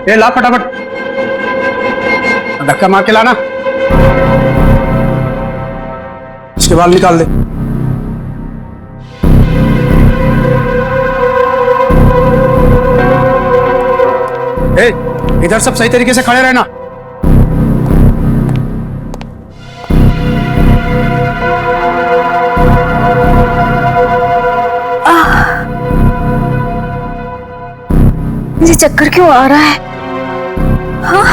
ये ला फटाफट, धक्का मार के लाना। इसके बाल निकाल दे। ए, इधर सब सही तरीके से खड़े रहना। मुझे चक्कर क्यों आ रहा है? हाँ?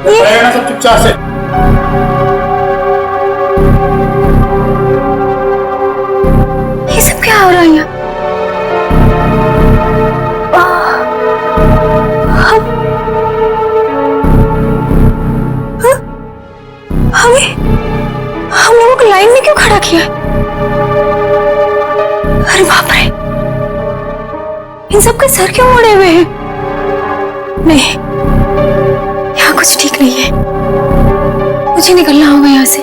ये सब चुपचाप से। क्या हो रहा है यहाँ? हम लोगों को लाइन में क्यों खड़ा किया? अरे बाप रे, इन सब के सर क्यों मुड़े हुए हैं? नहीं, यहाँ कुछ ठीक नहीं है। मुझे निकलना होगा यहाँ से।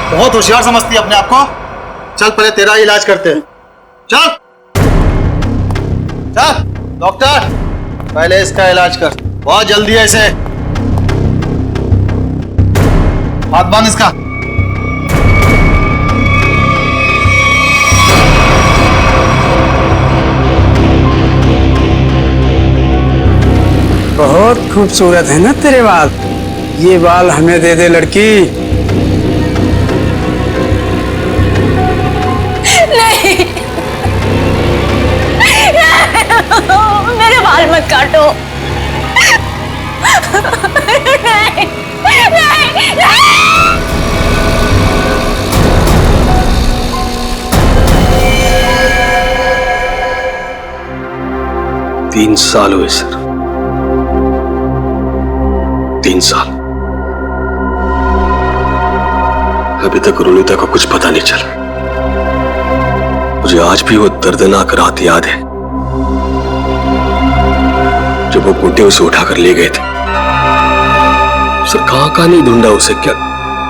बहुत होशियार समझती है अपने आप को। चल पहले तेरा इलाज करते हैं। चल चल डॉक्टर, पहले इसका इलाज कर। बहुत जल्दी है इसे। हाथ बांध इसका। बहुत खूबसूरत है ना तेरे बाल। ये बाल हमें दे दे लड़की। नहीं, मेरे बाल मत काटो। नहीं, नहीं, नहीं। 3 साल हुए सर, 3 साल। अभी तक रोनिता को कुछ पता नहीं चला। मुझे आज भी वो दर्दनाक रात याद है जब वो गुड्डे उसे उठाकर ले गए थे। सर कहां कहां नहीं ढूंढा उसे, क्या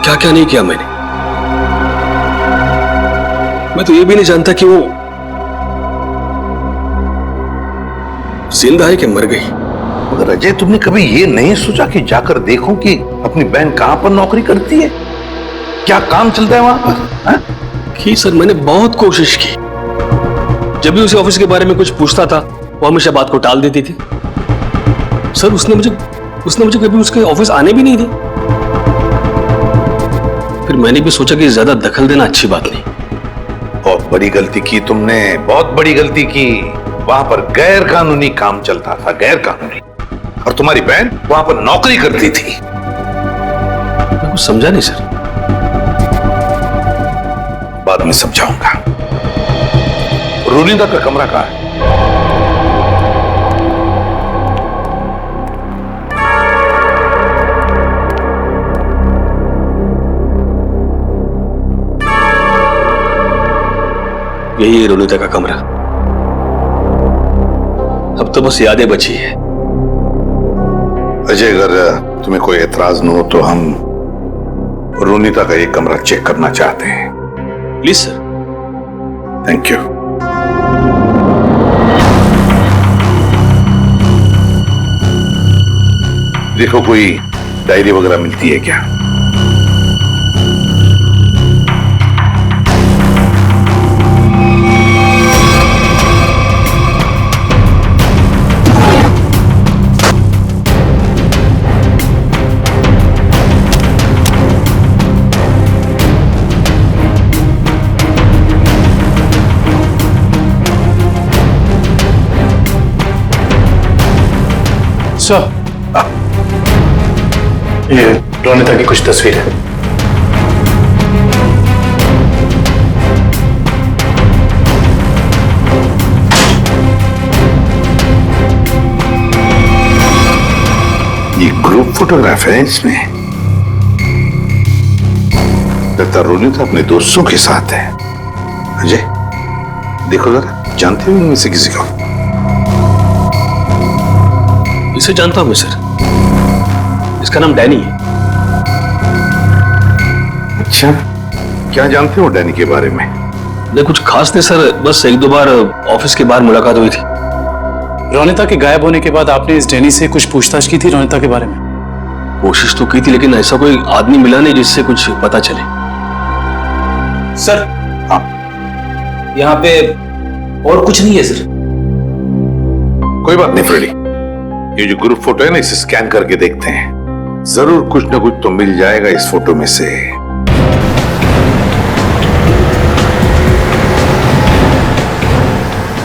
क्या क्या नहीं किया मैंने। मैं तो ये भी नहीं जानता कि वो जिंदा है कि मर गई। मगर अजय, तुमने कभी ये नहीं सोचा कि जाकर देखो कि अपनी बहन कहां पर नौकरी करती है, क्या काम चलता है वहां पर? हा? की सर, मैंने बहुत कोशिश की। जब भी उसे ऑफिस के बारे में कुछ पूछता था वो हमेशा बात को टाल देती थी। सर उसने मुझे कभी उसके ऑफिस आने भी नहीं दी। फिर मैंने भी सोचा कि ज्यादा दखल देना अच्छी बात नहीं। बहुत बड़ी गलती की तुमने, बहुत बड़ी गलती की। वहां पर गैर कानूनी काम चलता था, गैर कानूनी, और तुम्हारी बहन वहां पर नौकरी करती थी। मैं कुछ समझा नहीं सर। बाद में समझाऊंगा। रोनिता का कमरा कहां है? यही है रोनिता का कमरा। अब तो बस यादें बची है। अजय, अगर तुम्हें कोई एतराज न हो तो हम रोनिता का ये कमरा चेक करना चाहते हैं। Please sir. Thank you. देखो कोई डायरी वगैरह मिलती है क्या? सर, ये रोनिता की कुछ तस्वीर है। फोटोग्राफ है इसमें। लगता रोनिता अपने दोस्तों के साथ है। अजय देखो जरा, जानते हो इनमें से किसी को? इसे जानता हूं मैं सर, इसका नाम डैनी है। अच्छा, क्या जानते हो डैनी के बारे में? नहीं कुछ खास नहीं सर, बस एक दो बार ऑफिस के बाहर मुलाकात हुई थी। रोनिता के गायब होने के बाद आपने इस डैनी से कुछ पूछताछ की थी रोनिता के बारे में? कोशिश तो की थी, लेकिन ऐसा कोई आदमी मिला नहीं जिससे कुछ पता चले। सर हाँ, यहाँ पे और कुछ नहीं है सर। कोई बात नहीं फ्रेडी, ये जो ग्रुप फोटो है ना, इसे स्कैन करके देखते हैं। जरूर कुछ ना कुछ तो मिल जाएगा इस फोटो में से।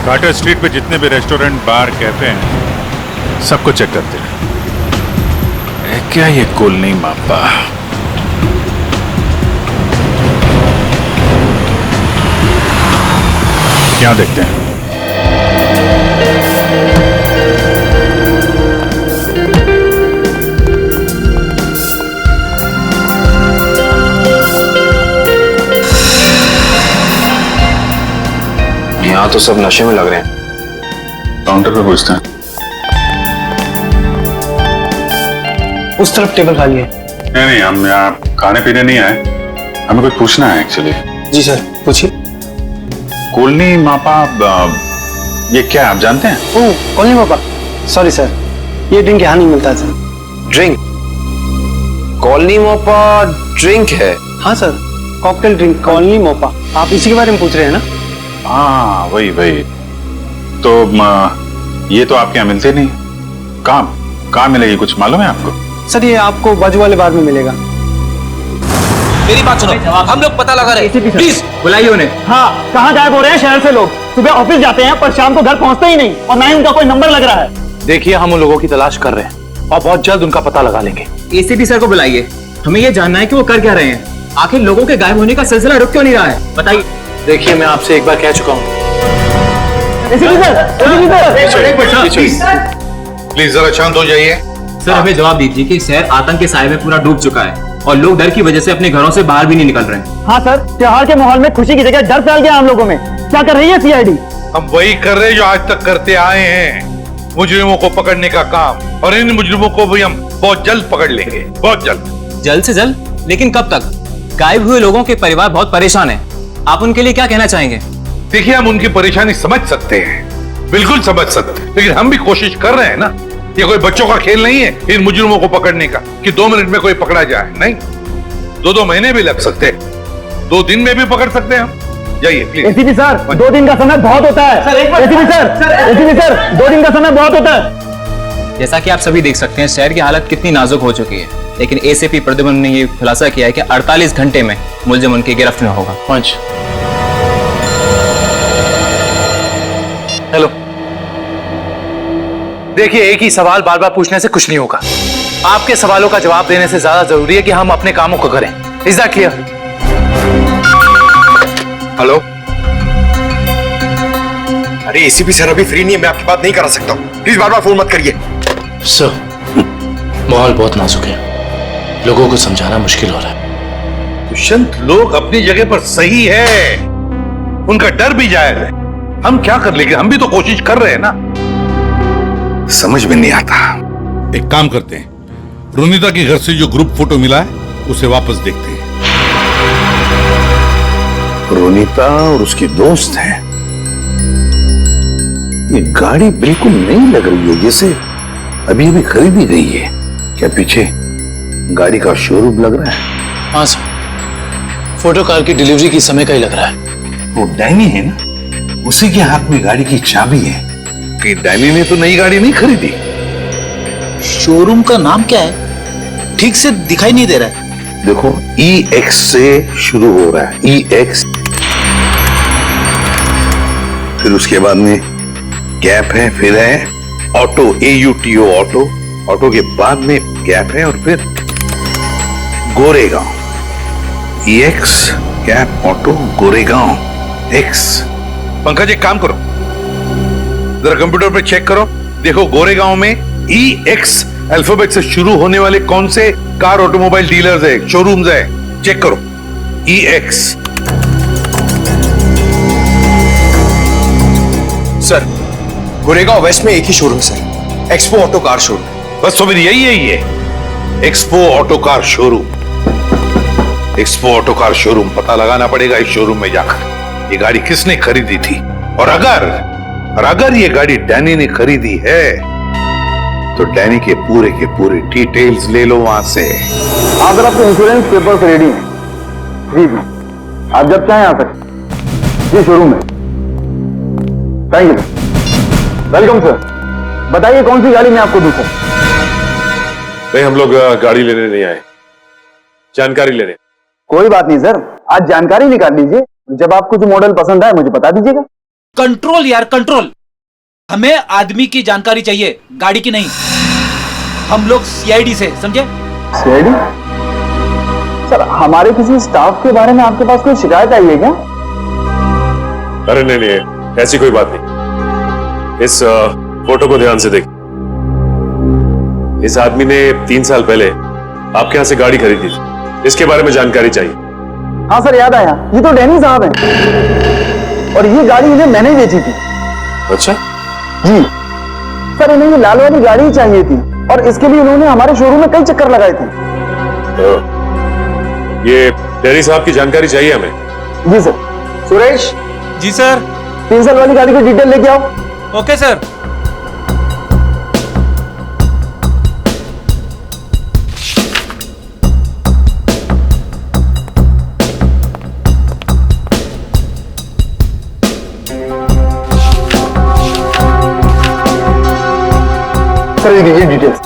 कार्टर स्ट्रीट पे जितने भी रेस्टोरेंट, बार, कैफे हैं, सबको चेक करते हैं। क्या ये कुल नहीं मापा? क्या देखते हैं? यहाँ तो सब नशे में लग रहे हैं। काउंटर पे पूछते हैं। उस तरफ टेबल खाली है। नहीं, हम यहाँ खाने पीने नहीं आए, हमें कुछ पूछना है एक्चुअली। जी सर, पूछिए। कोलनी मापा, ये क्या आप जानते हैं? ओह, कॉलोनी पापा, सॉरी सर, ये ड्रिंक यहाँ नहीं मिलता sir. Drink? Colony Mopa drink है? हाँ sir, cocktail drink colony Mopa. आप इसी के बारे में पूछ रहे हैं ना? हाँ वही। तो ये तो आपके यहाँ मिलते नहीं। कहाँ मिलेगी, कुछ मालूम है आपको? सर ये आपको बाजू वाले बार में मिलेगा। मेरी बात सुनो, हम लोग पता लगा रहे हैं, प्लीज बुलाइए उन्हें। हाँ, कहाँ गायब हो रहे हैं शहर से लोग? सुबह ऑफिस जाते हैं पर शाम को घर पहुंचते ही नहीं, और ना ही उनका कोई नंबर लग रहा है। देखिए, हम उन लोगों की तलाश कर रहे हैं और बहुत जल्द उनका पता लगा लेंगे। एसीपी सर को बुलाइए, हमें ये जानना है कि वो कर क्या रहे हैं। आखिर लोगों के गायब होने का सिलसिला रुक क्यों नहीं रहा है, बताइए। देखिए, मैं आपसे एक बार कह चुका हूँ। प्लीज जरा शांत हो जाइए। सर हमें जवाब दीजिए कि शहर आतंक के साए में पूरा डूब चुका है और लोग डर की वजह से अपने घरों से बाहर भी नहीं निकल रहे हैं। हाँ सर, त्योहार के माहौल में खुशी की जगह डर फैल गया हम लोगों में। क्या कर रही है सीआईडी? हम वही कर रहे हैं जो आज तक करते आए हैं, मुजरिमों को पकड़ने का काम। और इन मुजरिमों को भी हम बहुत जल्द पकड़ लेंगे, बहुत जल्द। जल्द से जल्द? लेकिन कब तक? गायब हुए लोगों के परिवार बहुत परेशान हैं। आप उनके लिए क्या कहना चाहेंगे? देखिए, हम उनकी परेशानी समझ सकते हैं, बिल्कुल समझ सकते हैं, लेकिन हम भी कोशिश कर रहे हैं ना। ये कोई बच्चों का खेल नहीं है इन मुजरिमों को पकड़ने का कि 2 मिनट में कोई पकड़ा जाए। नहीं, 2 महीने भी लग सकते हैं, 2 दिन में भी पकड़ सकते हैं हम। जाइए प्लीज। एसीपी सर, 2 दिन का समय बहुत होता है। एसीपी सर, 2 दिन का समय बहुत होता है। जैसा कि आप सभी देख सकते हैं, शहर की हालत कितनी नाजुक हो चुकी है, लेकिन एसीपी प्रद्युम्न ने ये खुलासा किया है कि 48 घंटे में मुलजिम उनकी गिरफ्त में होगा। पंच, हेलो। देखिए, एक ही सवाल बार बार पूछने से कुछ नहीं होगा। आपके सवालों का जवाब देने से ज्यादा जरूरी है कि हम अपने कामों को करें। Is that clear? हेलो। अरे एसीपी सर अभी फ्री नहीं है, मैं आपकी बात नहीं करा सकता हूँ। प्लीज बार बार फोन मत करिए। सर, माहौल बहुत नाजुक है, लोगों को समझाना मुश्किल हो रहा है। दुष्यंत, लोग अपनी जगह पर सही है, उनका डर भी जायज है। हम क्या कर लेंगे, हम भी तो कोशिश कर रहे हैं ना। समझ में नहीं आता। एक काम करते हैं, रोनिता के घर से जो ग्रुप फोटो मिला है उसे वापस देखते हैं। रोनिता और उसके दोस्त हैं। ये गाड़ी बिल्कुल नई लग रही है, जैसे अभी अभी खरीदी गई है। क्या पीछे गाड़ी का शोरूम लग रहा है? हाँ सर, फोटो कार की डिलीवरी की समय का ही लग रहा है। वो डैनी है ना, उसी के हाथ में गाड़ी की चाबी है। कि डैनी ने तो नई गाड़ी नहीं खरीदी। शोरूम का नाम क्या है? ठीक से दिखाई नहीं दे रहा है। देखो, EX से शुरू हो रहा है, EX। फिर उसके बाद में गैप है, फिर है ऑटो, AUTO ऑटो। ऑटो के बाद में गैप है और फिर Goregaon. EX gap auto Goregaon X। Pankaj, एक काम करो, जरा कंप्यूटर पे चेक करो, देखो गोरेगांव में EX अल्फाबेट से शुरू होने वाले कौन से कार ऑटोमोबाइल डीलर्स है, शोरूम्स है? चेक करो। EX। सर, गोरेगांव वेस्ट में एक ही showroom sir, Expo auto car showroom. बस तो फिर यही है ये, Expo auto car showroom. Expo auto car showroom, पता लगाना पड़ेगा इस शोरूम में जाकर ये गाड़ी किसने खरीदी थी, और अगर ये गाड़ी डैनी ने खरीदी है तो डैनी के पूरे डिटेल्स ले लो वहां से। अगर आपके इंश्योरेंस पेपर्स रेडी हैं, जी आप जब चाहें आ सकते जी शोरूम में। Thank you sir. Welcome sir. बताइए कौन सी गाड़ी मैं आपको दूं सर? नहीं, हम लोग गाड़ी लेने नहीं आए, जानकारी लेने। कोई बात नहीं सर, आज जानकारी निकाल लीजिए। जब आपको जो मॉडल पसंद आए मुझे बता दीजिएगा। कंट्रोल यार कंट्रोल, हमें आदमी की जानकारी चाहिए, गाड़ी की नहीं। हम लोग CID से, समझे? CID? सर, हमारे किसी स्टाफ के बारे में आपके पास कोई शिकायत आई है क्या? अरे नहीं, ऐसी कोई बात नहीं। इस फोटो को ध्यान से देख। इस आदमी ने 3 साल पहले आपके यहां से गाड़ी खरीदी थी, इसके बारे में जानकारी चाहिए। हाँ सर, याद आया, ये तो डैनी साहब हैं और ये गाड़ी इन्हें मैंने बेची थी। अच्छा जी सर, इन्हें ये लाल वाली गाड़ी ही चाहिए थी और इसके लिए उन्होंने हमारे शोरूम में कई चक्कर लगाए थे। तो ये डैनी साहब की जानकारी चाहिए हमें। जी सर। सुरेश। जी सर। 3 साल वाली गाड़ी की डिटेल लेके आओ। Okay sir. सर ये लीजिए डिटेल्स।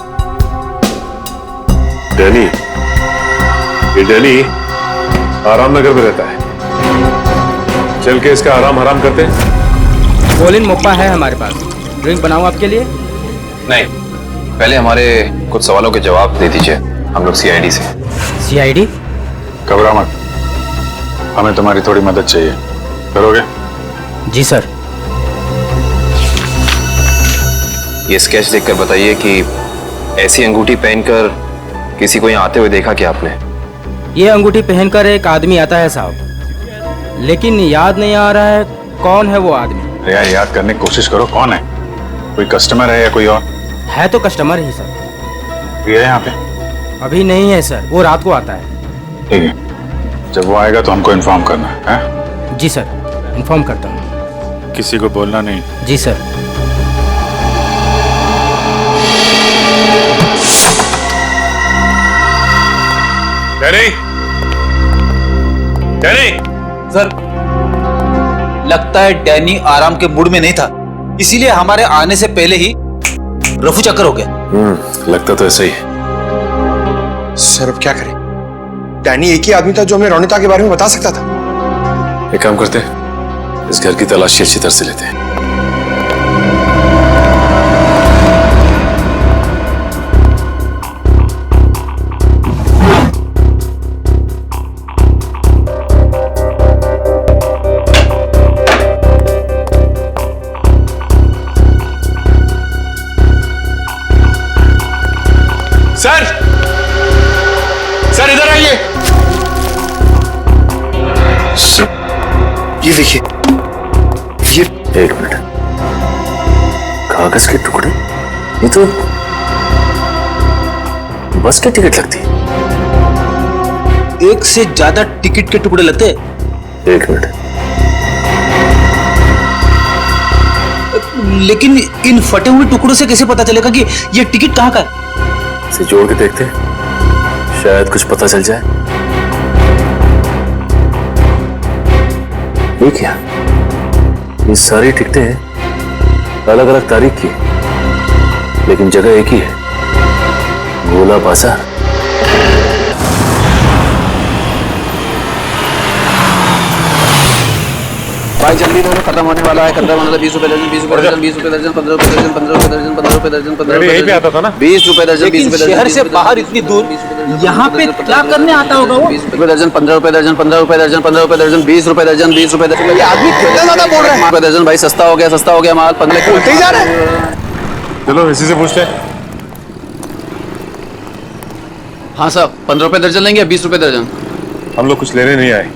डैनी, ये डैनी आराम नगर में रहता है, चल के इसका आराम हराम करते हैं। कोलिन मोप्पा है हमारे पास, ड्रिंक बनाऊं आपके लिए? नहीं, पहले हमारे कुछ सवालों के जवाब दे दीजिए, हम लोग CID से। CID? घबरा मत, हमें तुम्हारी थोड़ी मदद चाहिए, करोगे? जी सर। ये स्केच देखकर बताइए कि ऐसी अंगूठी पहनकर किसी को यहाँ आते हुए देखा क्या आपने? ये अंगूठी पहनकर एक आदमी आता है साहब, लेकिन याद नहीं आ रहा है कौन है वो आदमी। यार याद करने की कोशिश करो, कौन है? कोई कस्टमर है या कोई और? है तो कस्टमर ही सर। ये है यहाँ पे? अभी नहीं है सर, वो रात को आता है। ठीक है, जब वो आएगा तो हमको इन्फॉर्म करना है। जी सर, इन्फॉर्म करता हूँ। किसी को बोलना नहीं। जी सर। Danny, Danny. सर, लगता है डैनी आराम के मूड में नहीं था, इसीलिए हमारे आने से पहले ही रफू चक्कर हो गया। लगता तो ऐसा ही है। सर अब क्या करें? डैनी एक ही आदमी था जो हमें रोनिता के बारे में बता सकता था। एक काम करते हैं, इस घर की तलाशी अच्छी तरह से लेते हैं। सर इधर आइए। ये देखिए, ये एक मिनट, कागज के टुकड़े? ये तो बस की टिकट लगती है। एक से ज्यादा टिकट के टुकड़े लगते। एक मिनट, लेकिन इन फटे हुए टुकड़ों से कैसे पता चलेगा कि ये टिकट कहाँ का है? इसे जोड़ के देखते, शायद कुछ पता चल जाए। ये क्या? ये सारी टिकटें अलग अलग तारीख की, लेकिन जगह एक ही है, गोला बाजार। भाई जल्दी दोनों खत्म होने वाला है। खत्म होने वाला 20 रुपए दर्जन, 20 रुपए दर्जन, 20 रुपए दर्जन, 15 रुपए दर्जन, 15 रुपए दर्जन, 15 रुपए दर्जन, 15 रुपए दर्जन, 15 रुपए दर्जन, 20 रुपए दर्जन, 20 रुपए दर्जन। शहर से बाहर इतनी दूर यहाँ पे क्या करने आता होगा वो? 20 रुपए दर्जन, 15 रुपए दर्जन, 15 रुपए दर्जन, 15 रुपए दर्जन, 20 रुपए दर्जन, 20 रुपए दर्जन। ये आदमी कितना ज्यादा बोल रहे हैं। रुपए दर्जन भाई, सस्ता हो गया माल। 15 बोलते ही जा रहे हैं। चलो इसी से पूछते हैं। हाँ साहब, 15 रुपए दर्जन लेंगे या 20 रुपए दर्जन? हम लोग कुछ लेने नहीं आए,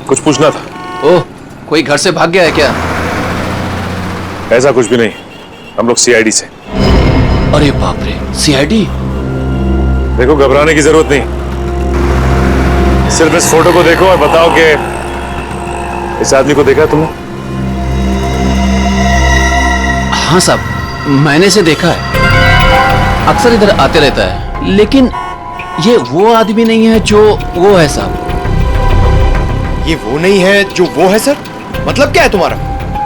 कुछ पूछना था। ओह, कोई घर से भाग गया है क्या? ऐसा कुछ भी नहीं, हम लोग सीआईडी से। अरे बाप रे, सीआईडी? देखो, घबराने की जरूरत नहीं, सिर्फ इस फोटो को देखो और बताओ कि इस आदमी को देखा तुमने? हाँ साहब, मैंने इसे देखा है, अक्सर इधर आते रहता है, लेकिन ये वो आदमी नहीं है जो वो है साहब। ये वो नहीं है जो वो है सर? मतलब क्या है तुम्हारा?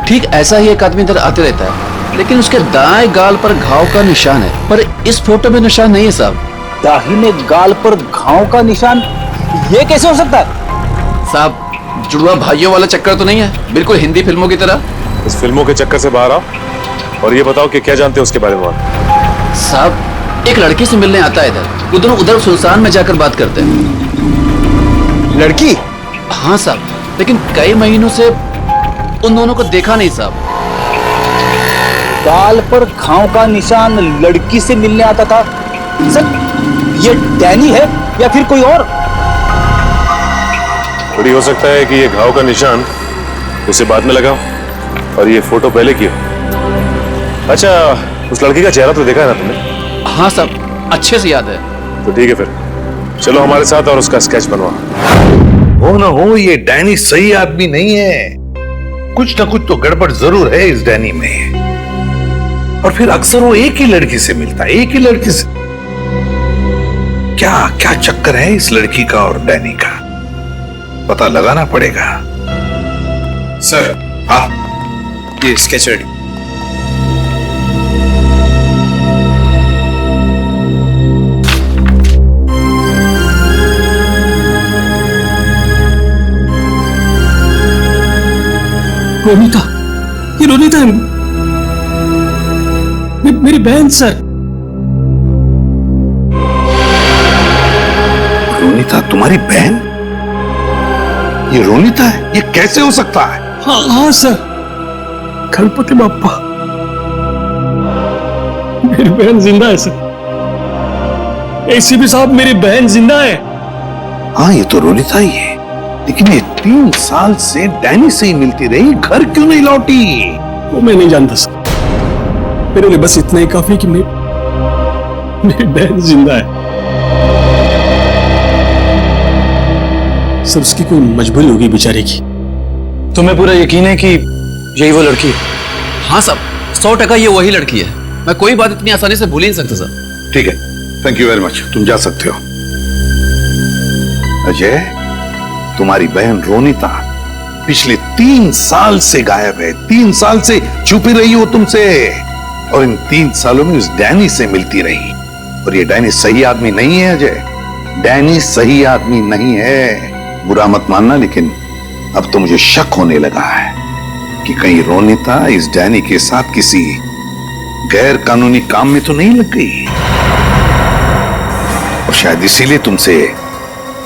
ठीक ऐसा ही एक आदमी इधर आते रहता है, लेकिन उसके दाएं गाल पर घाव का निशान है, पर इस फोटो में निशान नहीं है साहब। दाहिने गाल पर घाव का निशान? ये कैसे हो सकता है साहब? जुड़वा भाइयों वाला चक्कर तो नहीं है, बिल्कुल हिंदी फिल्मों की तरह? इस फिल्मों के चक्कर से बाहर आओ और ये बताओ कि क्या जानते हैं उसके बारे में। साहब, एक लड़की से मिलने आता है इधर, वो दोनों उधर सुनसान में जाकर बात करते हैं। लड़की? हाँ साहब, लेकिन कई महीनों से उन दोनों को देखा नहीं साहब। गाल पर घाव का निशान, लड़की से मिलने आता था? सर, ये डैनी है या फिर कोई और? थोड़ी हो सकता है कि ये घाव का निशान उसे बाद में लगा और ये फोटो पहले की हो। अच्छा, उस लड़की का चेहरा तो देखा है ना तुमने? हाँ साहब, अच्छे से याद है। तो ठीक है, फिर चलो हमारे साथ और उसका स्केच बनवा। हो ना हो, ये डैनी सही आदमी नहीं है, कुछ ना कुछ तो गड़बड़ जरूर है इस डैनी में। और फिर अक्सर वो एक ही लड़की से मिलता है, एक ही लड़की से। क्या क्या चक्कर है इस लड़की का और डैनी का, पता लगाना पड़ेगा। सर, हाँ, ये स्केच रेडी। रोनिता, ये रोनिता है, मेरी बहन सर। रोनिता तुम्हारी बहन? ये रोनिता है? ये कैसे हो सकता है? हाँ सर, गणपति बाप्पा, मेरी बहन जिंदा है सर। एसीपी साहब, मेरी बहन जिंदा है। हाँ, ये तो रोनिता ही है, लेकिन ये 3 साल से डैनी से ही मिलती रही, घर क्यों नहीं लौटी? वो मैं नहीं जानता सर, मेरे लिए बस इतना ही काफी कि मेरी बहन जिंदा है सर। उसकी कोई मजबूरी होगी बेचारे की। तुम्हें पूरा यकीन है कि यही वो लड़की है? हाँ साहब, 100% ये वही लड़की है। मैं कोई बात इतनी आसानी से भूल ही नहीं सकता सर। ठीक है, थैंक यू वेरी मच, तुम जा सकते हो। अजय, तुम्हारी बहन रोनिता पिछले 3 साल से गायब है, 3 साल से छुपी रही हो तुमसे, और इन 3 सालों में उस डैनी से मिलती रही। और ये डैनी सही आदमी नहीं है अजय, डैनी सही आदमी नहीं है। बुरा मत मानना, लेकिन अब तो मुझे शक होने लगा है कि कहीं रोनिता इस डैनी के साथ किसी गैर कानूनी काम में तो नहीं लग गई, और शायद इसीलिए तुमसे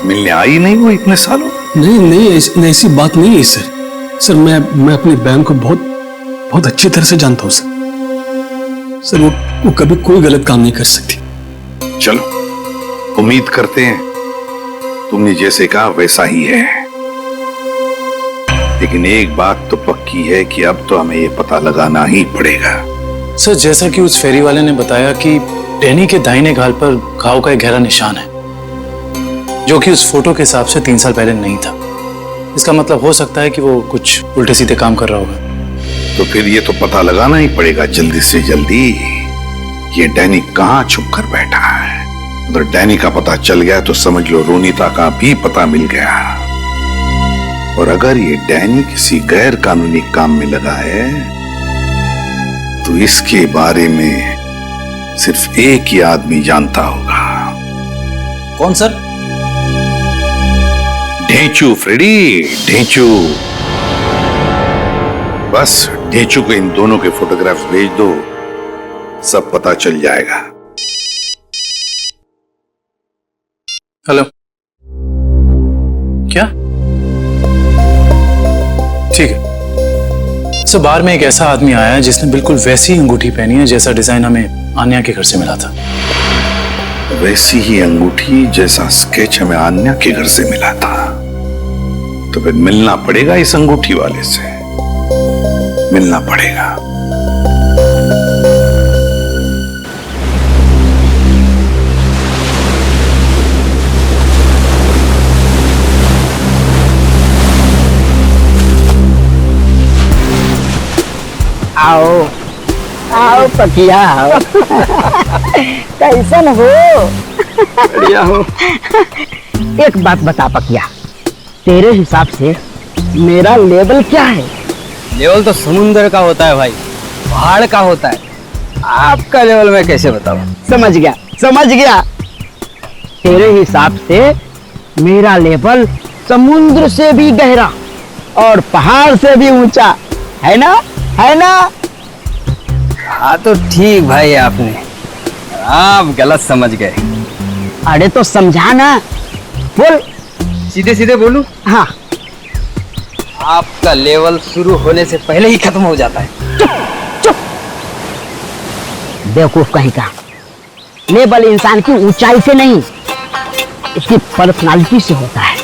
मिलने आई नहीं वो इतने सालों। नहीं, ऐसी बात नहीं है सर। सर, मैं अपनी बहन को बहुत अच्छी तरह से जानता हूं सर। सर, वो कभी कोई गलत काम नहीं कर सकती। चलो, उम्मीद करते हैं तुमने जैसे कहा वैसा ही है, लेकिन एक बात तो पक्की है कि अब तो हमें ये पता लगाना ही पड़ेगा। सर, जैसा कि उस फेरी वाले ने बताया कि डैनी के दाहिने गाल पर घाव का एक गहरा निशान है, जो कि उस फोटो के हिसाब से 3 साल पहले नहीं था। इसका मतलब हो सकता है कि वो कुछ उल्टे सीधे काम कर रहा होगा। तो फिर ये तो पता लगाना ही पड़ेगा जल्दी से जल्दी, ये डैनी कहाँ छुप कर बैठा है। अगर डैनी का पता चल गया तो समझ लो रोनिता का भी पता मिल गया, और अगर ये डैनी किसी गैर कानूनी काम में लगा है तो इसके बारे में सिर्फ एक ही आदमी जानता होगा। कौन सर? ढेंचू फ्रेडी, ढेंचू। बस ढेंचू को इन दोनों के फोटोग्राफ्स भेज दो, सब पता चल जाएगा। हेलो, क्या? ठीक है सर, बार में एक ऐसा आदमी आया है जिसने बिल्कुल वैसी अंगूठी पहनी है जैसा डिजाइन हमें आन्या के घर से मिला था। वैसी ही अंगूठी जैसा स्केच हमें आन्या के घर से मिला था, तो फिर मिलना पड़ेगा इस अंगूठी वाले से, मिलना पड़ेगा। आओ आओ पकिया आओ। कैसन हो? बढ़िया हो। एक बात बता पकिया, तेरे हिसाब से मेरा लेवल क्या है? लेवल तो समुद्र का होता है भाई, पहाड़ का होता है। आपका लेवल मैं कैसे बताऊं? समझ गया समझ गया। तेरे हिसाब से मेरा लेवल समुद्र से भी गहरा और पहाड़ से भी ऊंचा है ना? है ना? हाँ तो ठीक भाई, आपने आप गलत समझ गए। अरे तो समझा ना, बोल। सीधे सीधे बोलूं? हाँ। आपका लेवल शुरू होने से पहले ही खत्म हो जाता है। बेवकूफ कहीं का। लेवल इंसान की ऊंचाई से नहीं, उसकी पर्सनालिटी से होता है।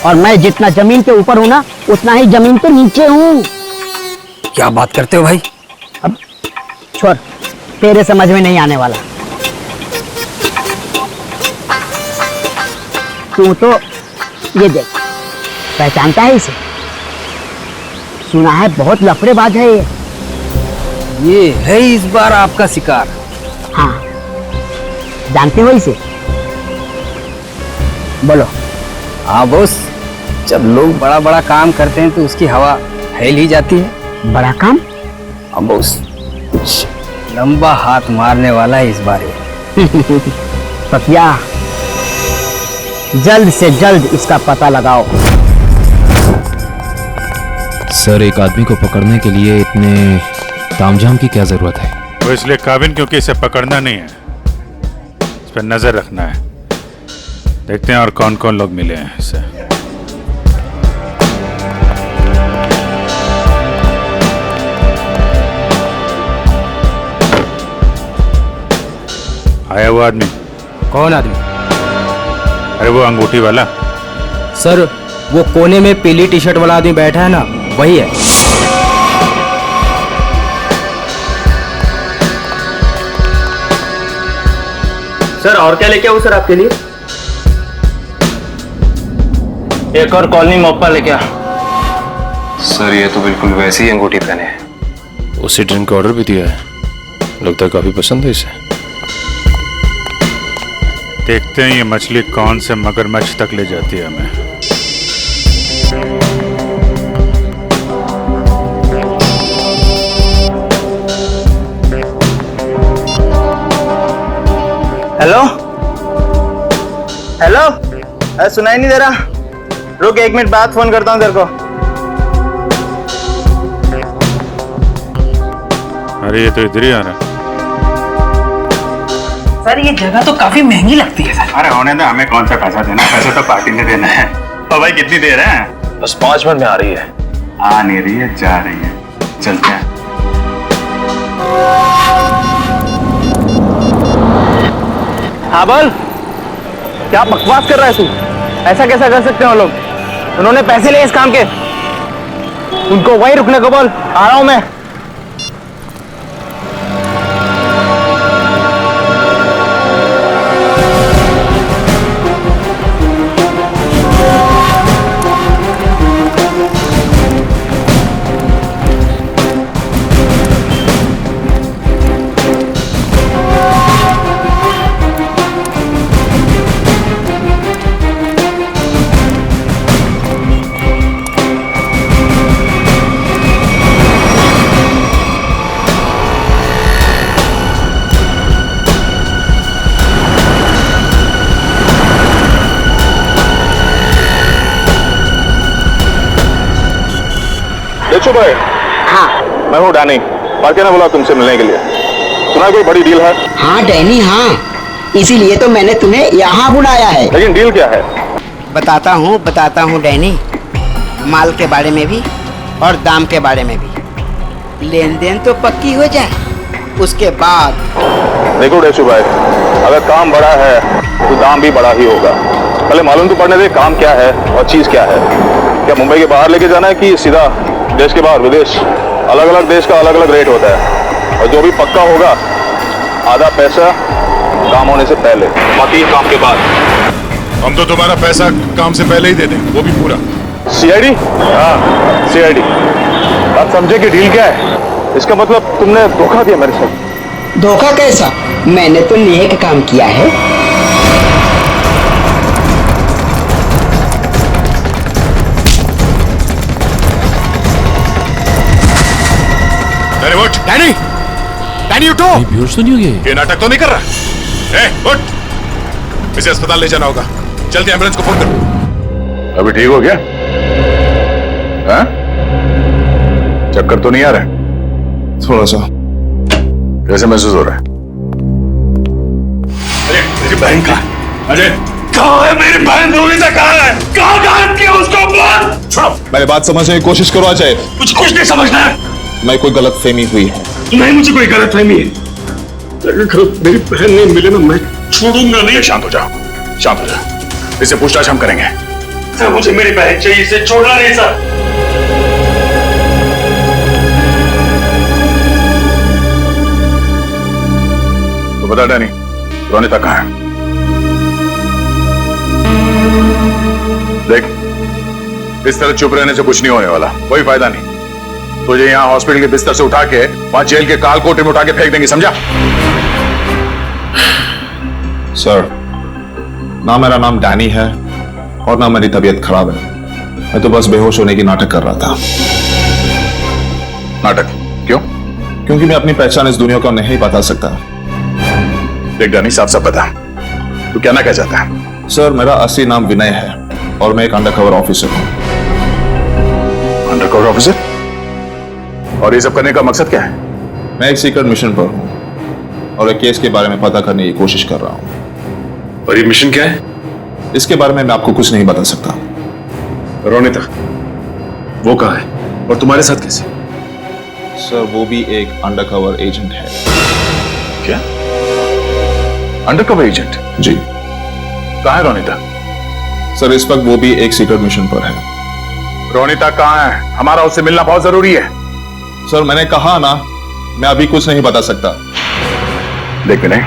और मैं जितना जमीन के ऊपर हूं ना, उतना ही जमीन के नीचे हूं। क्या बात करते हो भाई? अब छोड़, तेरे समझ में नहीं आने वाला। तू तो ये देख, पहचानता है इसे? सुना है बहुत लफड़ेबाज है ये है इस बार आपका शिकार। हाँ, जानते हो इसे? बोलो। हाँ बॉस, जब लोग बड़ा बड़ा काम करते हैं तो उसकी हवा फैल ही जाती है। बड़ा काम? हाँ बॉस, कुछ लंबा हाथ मारने वाला है इस बार ये। पकिया, जल्द से जल्द इसका पता लगाओ। सर, एक आदमी को पकड़ने के लिए इतने तामझाम की क्या जरूरत है? वो इसलिए काबिन क्योंकि इसे पकड़ना नहीं है, इस पर नजर रखना है। देखते हैं और कौन कौन लोग मिले हैं इससे। आया वो आदमी? कौन आदमी? अरे वो अंगूठी वाला। सर, वो कोने में पीली टी शर्ट वाला आदमी बैठा है ना, वही है। सर, और क्या लेके आऊं सर आपके लिए? एक और कॉलोनी मोपा लेके आ। सर, ये तो बिल्कुल वैसी ही अंगूठी पहने है। उसे ड्रिंक का ऑर्डर भी दिया है, लगता है काफी पसंद है इसे। देखते हैं ये मछली कौन से मगरमच्छ तक ले जाती है हमें। हेलो हेलो, अरे सुनाई नहीं दे रहा? रुक, 1 मिनट बाद फोन करता हूँ तेरे को। अरे ये तो इधर ही आ रहा है। सर, ये जगह तो काफी महंगी लगती है सर। अरे होने दे, हमें कौन सा पैसा देना है, पैसा तो पार्टी ने देना है। तो भाई कितनी देर है? बस 5 मिनट में आ रही है। आ नहीं रही है, जा रही है। चलते हैं। हाँ बोल, क्या बकवास कर रहा है तू? ऐसा कैसा कर सकते हो लोग? उन्होंने पैसे लिए इस काम के, उनको वहीं रुकने को बोल। आ रहा हूं मैं। भाई, हाँ, मैं हूँ डैनी। पार्टी ने बोला तुमसे मिलने के लिए। सुना कोई बड़ी डील है? हाँ डैनी, हाँ, इसीलिए तो मैंने तुम्हें यहाँ बुलाया है। लेकिन डील क्या है? बताता हूँ डैनी। माल के बारे में भी और दाम के बारे में भी। लेन देन तो पक्की हो जाए, उसके बाद। देखो डेशू भाई, अगर काम बड़ा है तो दाम भी बड़ा ही होगा। पहले मालूम तो पड़ने दे काम क्या है और चीज क्या है। क्या मुंबई के बाहर लेके जाना है कि सीधा देश के बाहर विदेश? अलग अलग देश का अलग अलग रेट होता है और जो भी पक्का होगा आधा पैसा काम होने से पहले, बाकी काम के बाद। हम तो तुम्हारा पैसा काम से पहले ही दे दें, वो भी पूरा। सीआईडी? हाँ सीआईडी। बात समझे कि डील क्या है? इसका मतलब तुमने धोखा दिया मेरे साथ। धोखा कैसा? मैंने तो नेक काम किया है। अरे उठ डैनी, डैनी उठो। बेहोश तो नहीं हो गए? ये नाटक तो नहीं कर रहा? उठ, इसे अस्पताल ले जाना होगा। जल्दी एम्बुलेंस को फोन करो। अभी ठीक हो गया? हाँ? चक्कर तो नहीं आ रहा? थोड़ा सा। कैसे महसूस हो रहा है? अरे मेरी बहन कहाँ? अरे कहाँ है मेरी बहन? रोहिता कहाँ है? कहाँ गायब किया उसको? बोल। छोड़ो। मेरी बात समझने की कोशिश करो अजय। मुझे कुछ नहीं समझना है। मैं कोई गलत फहमी हुई है। नहीं, मुझे कोई गलत फहमी है। मेरी बहन नहीं मिले ना, मैं छोड़ूंगा नहीं। शांत हो जाओ, शांत हो जाओ। इसे पूछताछ हम करेंगे। सर मुझे मेरी बहन चाहिए, इसे छोड़ना नहीं सर। तो बता डैनी, रोनिता कहाँ है? देख, इस तरह चुप रहने से कुछ नहीं होने वाला, कोई फायदा नहीं। तुझे यहाँ हॉस्पिटल के बिस्तर से उठा के वहां जेल के काल कोठरी में उठा के फेंक देंगे, समझा? सर, ना मेरा नाम डैनी है और ना मेरी तबीयत खराब है। मैं तो बस बेहोश होने की नाटक कर रहा था। नाटक? क्यों? क्योंकि मैं अपनी पहचान इस दुनिया को नहीं बता सकता। देख डैनी, साफ साफ बता, तू कहना क्या चाहता है? सर, मेरा असली नाम विनय है और मैं एक अंडरकवर ऑफिसर हूँ। Undercover officer? और ये सब करने का मकसद क्या है? मैं एक सीक्रेट मिशन पर हूँ और एक केस के बारे में पता करने की कोशिश कर रहा हूँ। और ये मिशन क्या है? इसके बारे में मैं आपको कुछ नहीं बता सकता। रोनिता वो कहाँ है और तुम्हारे साथ कैसे? सर, वो भी एक अंडरकवर एजेंट है। क्या? Undercover agent? जी। कहाँ है रोनिता? सर, इस वक्त वो भी एक सीक्रेट मिशन पर है। रोनिता कहाँ है? हमारा उससे मिलना बहुत जरूरी है। सर, मैंने कहा ना, मैं अभी कुछ नहीं बता सकता। देख विनय,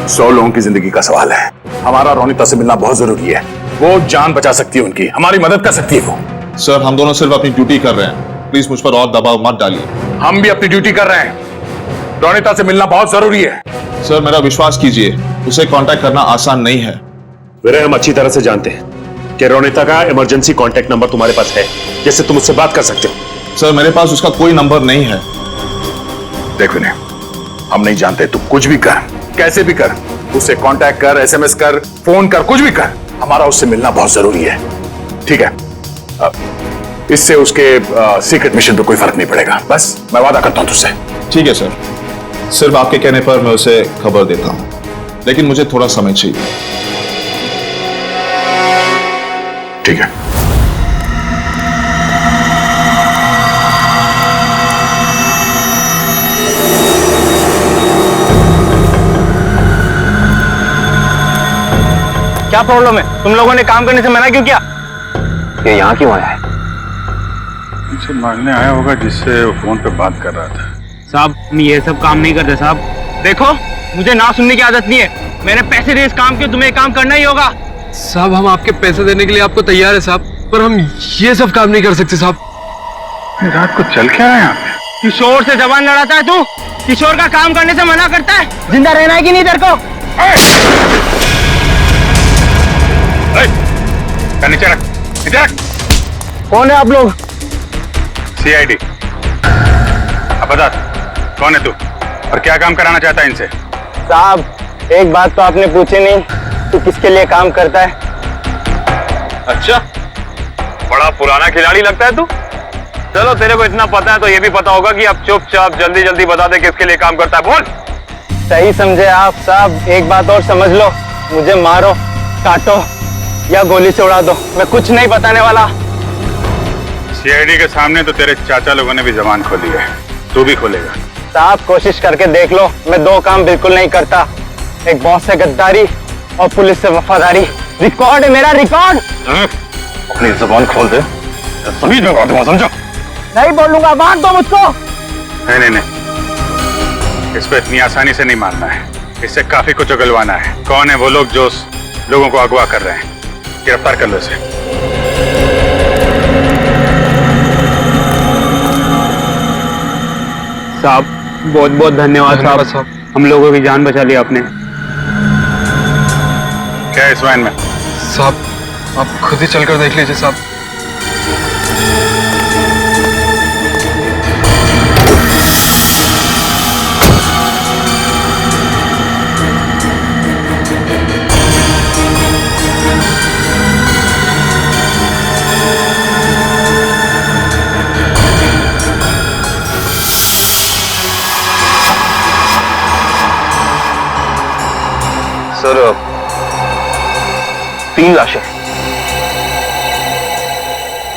100 लोगों की जिंदगी का सवाल है। हमारा रोनिता से मिलना बहुत जरूरी है। वो जान बचा सकती है उनकी, हमारी मदद कर सकती है वो। सर, हम दोनों सिर्फ अपनी ड्यूटी कर रहे हैं। प्लीज मुझ पर और दबाव मत डालिए। हम भी अपनी ड्यूटी कर रहे हैं। रोनिता से मिलना बहुत जरूरी है। सर, मेरा विश्वास कीजिए, उसे कांटेक्ट करना आसान नहीं है। विनय, हम अच्छी तरह से जानते हैं कि रोनिता का इमरजेंसी कांटेक्ट नंबर तुम्हारे पास है, जिससे तुम उससे बात कर सकते हो। सर, मेरे पास उसका कोई नंबर नहीं है। देख विनय, हम नहीं जानते, तू कुछ भी कर, कैसे भी कर, उससे कांटेक्ट कर, एसएमएस कर, फोन कर, कुछ भी कर, हमारा उससे मिलना बहुत जरूरी है। ठीक है? इससे उसके सीक्रेट मिशन पे कोई फर्क नहीं पड़ेगा। बस मैं वादा करता हूं तुझसे। ठीक है सर, सिर्फ आपके कहने पर मैं उसे खबर देता हूं, लेकिन मुझे थोड़ा समय चाहिए। ठीक है। क्या प्रॉब्लम है? तुम लोगों ने काम करने से मना क्यों किया? ये यहाँ क्यों आया है? मुझे मारने आया होगा जिससे वो फोन पे बात कर रहा था। साहब, हम ये सब काम नहीं करते साहब। देखो, मुझे ना सुनने की आदत नहीं है। मैंने पैसे दिए इस काम के, तुम्हें काम करना ही होगा। साहब, हम आपके पैसे देने के लिए आपको तैयार है साहब, पर हम ये सब काम नहीं कर सकते साहब। रात को चल क्या रहा है यहाँ पे? किशोर से जबान लड़ाता है तू? किशोर का काम करने से मना करता है? जिंदा रहना है कि नहीं तेरे को? नीचे रख, नीचे रख। कौन है आप लोग? सीआईडी। अब बता, कौन है तू और क्या काम कराना चाहता है इनसे? साहब, एक बात तो आपने पूछी नहीं, तू किसके लिए काम करता है? अच्छा, बड़ा पुराना खिलाड़ी लगता है तू। चलो, तेरे को इतना पता है तो ये भी पता होगा कि अब चुपचाप जल्दी जल्दी बता दे किसके लिए काम करता है। बोल। सही समझे आप साहब। एक बात और समझ लो, मुझे मारो, काटो या गोली से उड़ा दो, मैं कुछ नहीं बताने वाला। सीआईडी के सामने तो तेरे चाचा लोगों ने भी जबान खोली है, तू भी खोलेगा? साहब, कोशिश करके देख लो, मैं 2 काम बिल्कुल नहीं करता। एक बॉस से गद्दारी और पुलिस से वफादारी, रिकॉर्ड है मेरा, रिकॉर्ड। अपनी जुबान खोल दे, सभी जगह दूंगा, समझो? नहीं बोलूंगा, मार दो मुझको। नहीं, इस पे इतनी आसानी से नहीं मारना है, इससे काफी कुछ उगलवाना है। कौन है वो लोग जो लोगों को अगवा कर रहे हैं? गिरफ्तार कर लो इसे। साहब बहुत बहुत धन्यवाद साहब, हम लोगों की जान बचा ली आपने। क्या है इस वैन में? साहब आप खुद ही चलकर देख लीजिए साहब। सर 3 लाशें।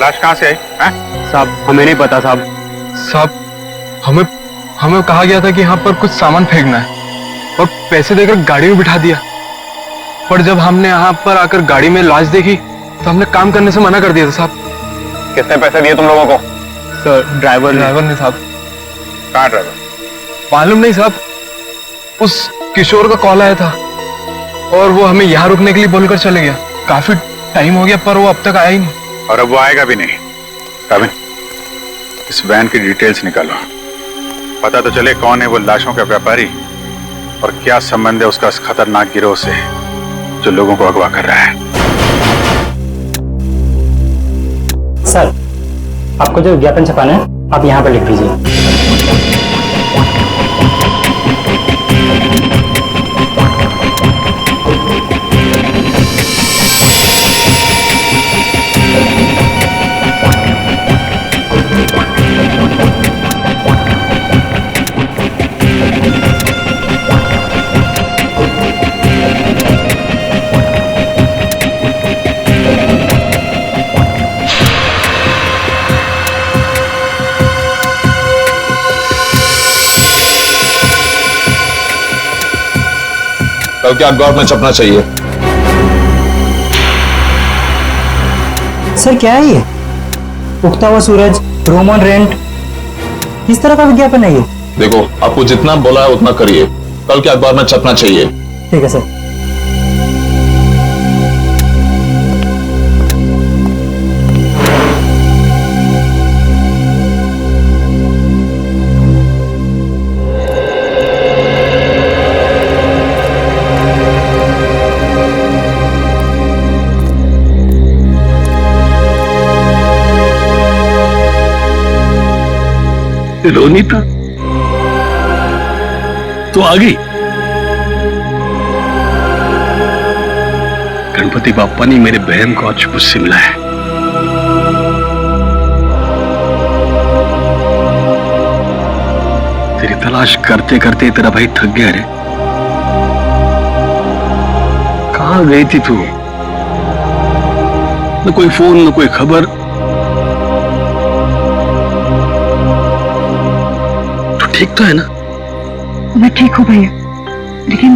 लाश कहाँ से आई? साहब हमें नहीं पता साहब। साहब हमें कहा गया था कि यहाँ पर कुछ सामान फेंकना है और पैसे देकर गाड़ी में बिठा दिया, पर जब हमने यहाँ पर आकर गाड़ी में लाश देखी तो हमने काम करने से मना कर दिया था साहब। कितने पैसे दिए तुम लोगों को? सर ड्राइवर ने साहब। कहाँ ड्राइवर? मालूम नहीं साहब, उस किशोर का कॉल आया था और वो हमें यहाँ रुकने के लिए बोलकर चले गया। काफी टाइम हो गया पर वो अब तक आया ही नहीं। और अब वो आएगा भी नहीं। काबिन, इस वैन की डिटेल्स निकालो, पता तो चले कौन है वो लाशों का व्यापारी और क्या संबंध है उसका इस खतरनाक गिरोह से जो लोगों को अगवा कर रहा है। सर आपको जो विज्ञापन छपाना है आप यहाँ पर लिख दीजिए। कल के अखबार में छपना चाहिए। सर क्या है ये? उगता हुआ सूरज, रूम ऑन रेंट, किस तरह का विज्ञापन है ये? देखो आपको जितना बोला है उतना करिए, कल के अखबार में छपना चाहिए। ठीक है सर। रोनीता तो आ गई। गणपति बापा ने मेरे बहन को आज मुझसे मिला है। तेरी तलाश करते करते तेरा भाई थक गया रे। कहां गई थी तू? न कोई फोन न कोई खबर। ठीक तो है ना? मैं ठीक हूँ भैया, लेकिन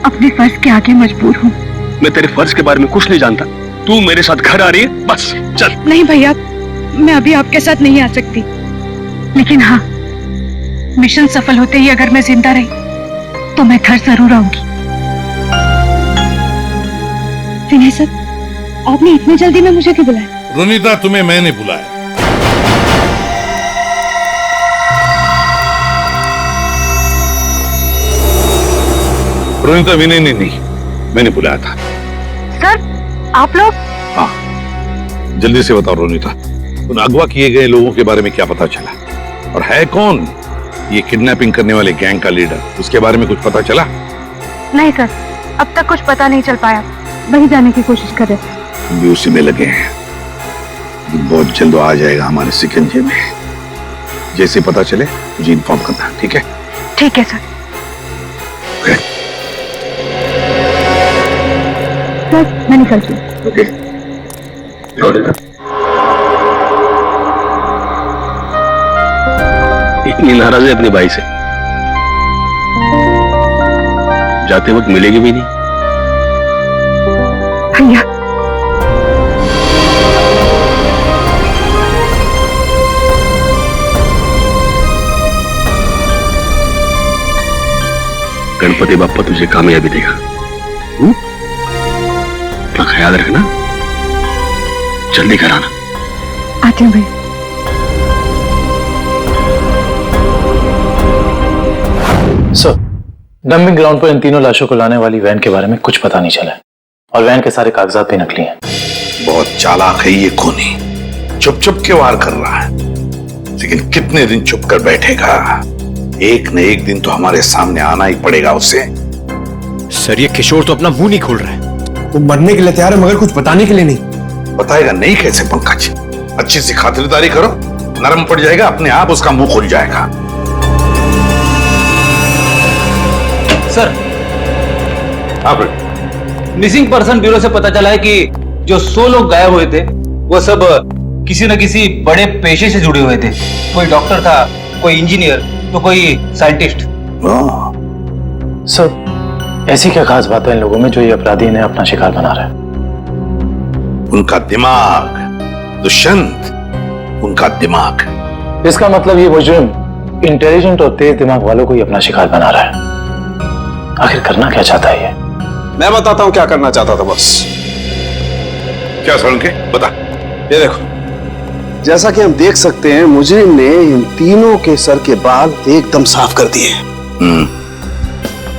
अपने फर्ज के आगे मजबूर हूँ। मैं तेरे फर्ज के बारे में कुछ नहीं जानता। तू मेरे साथ घर आ रही है, बस चल। नहीं भैया, मैं अभी आपके साथ नहीं आ सकती, लेकिन हाँ, मिशन सफल होते ही अगर मैं जिंदा रही तो मैं घर जरूर आऊंगी। विनय सर, आपने इतनी जल्दी में मुझे क्यों बुलाया? रोनीता तुम्हें मैंने बुलाया। रोनीता विनय ने नहीं, मैंने बुलाया था। सर आप लोग? हाँ, जल्दी से बताओ रोनीता, उन अगवा किए गए लोगों के बारे में क्या पता चला? और है कौन ये किडनैपिंग करने वाले गैंग का लीडर? उसके बारे में कुछ पता चला? नहीं सर, अब तक कुछ पता नहीं चल पाया, वही जाने की कोशिश कर रहे। हम भी उसी में लगे हैं, बहुत जल्द आ जाएगा हमारे शिकंजे में। जैसे पता चले मुझे इन्फॉर्म करना, ठीक है? ठीक है सर। सर मैं निकलती हूँ। ओके। इतनी नाराज है अपने भाई से? जाते वक्त मिलेगी भी नहीं। भैया गणपति बाप्पा तुझे कामयाबी देगा। अपना ख्याल रखना, जल्दी कराना। आती हूँ भैया। सर, डंपिंग ग्राउंड पर इन तीनों लाशों को लाने वाली वैन के बारे में कुछ पता नहीं चला है और वैन के सारे कागजात भी नकली हैं। बहुत चालाक है ये खूनी, चुप चुप के वार कर रहा है, लेकिन कितने दिन चुप कर बैठेगा? एक न एक दिन तो हमारे सामने आना ही पड़ेगा उसे। सर ये किशोर तो अपना मुंह नहीं खोल रहा है। वो मरने के लिए तैयार है मगर कुछ बताने के लिए नहीं। बताएगा नहीं कैसे पंकज? अच्छी सी खातिरदारी करो, नरम पड़ जाएगा, अपने आप उसका मुंह खुल जाएगा। सर, मिसिंग पर्सन ब्यूरो से पता चला है कि जो 100 लोग गायब हुए थे वो सब किसी न किसी बड़े पेशे से जुड़े हुए थे। कोई डॉक्टर था, कोई इंजीनियर, तो कोई साइंटिस्ट। सर, ऐसी क्या खास बात है इन लोगों में जो ये अपराधी इन्हें अपना शिकार बना रहा है? उनका दिमाग दुष्यंत, उनका दिमाग। इसका मतलब ये मुजरिम इंटेलिजेंट और तेज दिमाग वालों को ही अपना शिकार बना रहा है। आखिर करना क्या चाहता है ये? मैं बताता हूं क्या करना चाहता था बस। क्या सड़के बता। ये देखो, जैसा कि हम देख सकते हैं मुजरिम ने इन तीनों के सर के बाल एकदम साफ कर दिए।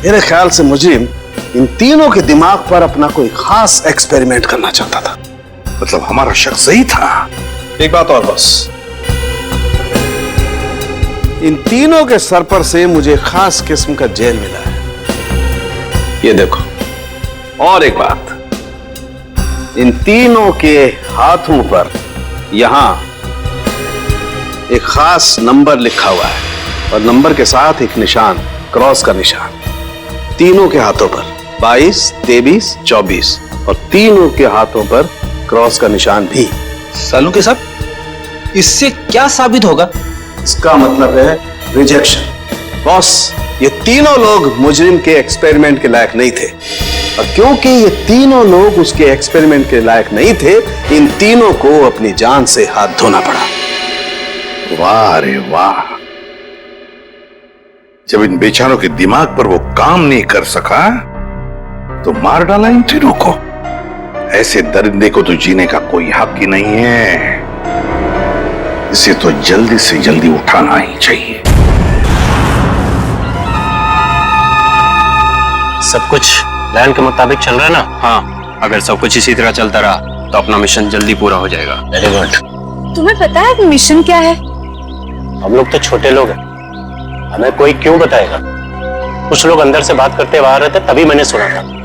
मेरे ख्याल से मुजरिम इन तीनों के दिमाग पर अपना कोई खास एक्सपेरिमेंट करना चाहता था। मतलब हमारा शक सही था। एक बात और बस, इन तीनों के सर पर से मुझे खास किस्म का जेल मिला है। ये देखो, और एक बात, इन तीनों के हाथों पर यहां एक खास नंबर लिखा हुआ है और नंबर के साथ एक निशान, क्रॉस का निशान। तीनों के हाथों पर 22, 23, 24 और तीनों के हाथों पर क्रॉस का निशान भी। सालू के साहब, इससे क्या साबित होगा? इसका मतलब है रिजेक्शन। बॉस, ये तीनों लोग मुजरिम के एक्सपेरिमेंट के लायक नहीं थे और क्योंकि ये तीनों लोग उसके एक्सपेरिमेंट के लायक नहीं थे, इन तीनों को अपनी जान से हाथ धोना पड़ा। वाह रे वाह, जब इन बेचारों के दिमाग पर वो काम नहीं कर सका तो मार डाला इन तीनों को। ऐसे दरिंदे को तो जीने का कोई हक ही नहीं है। इसे तो जल्दी से जल्दी उठाना ही चाहिए। सब कुछ प्लान के मुताबिक चल रहा है ना? हाँ, अगर सब कुछ इसी तरह चलता रहा तो अपना मिशन जल्दी पूरा हो जाएगा। Very good. तुम्हें पता है मिशन क्या है? हम लोग तो छोटे लोग हैं, हमें कोई क्यों बताएगा? कुछ लोग अंदर से बात करते बाहर रहते, तभी मैंने सुना था।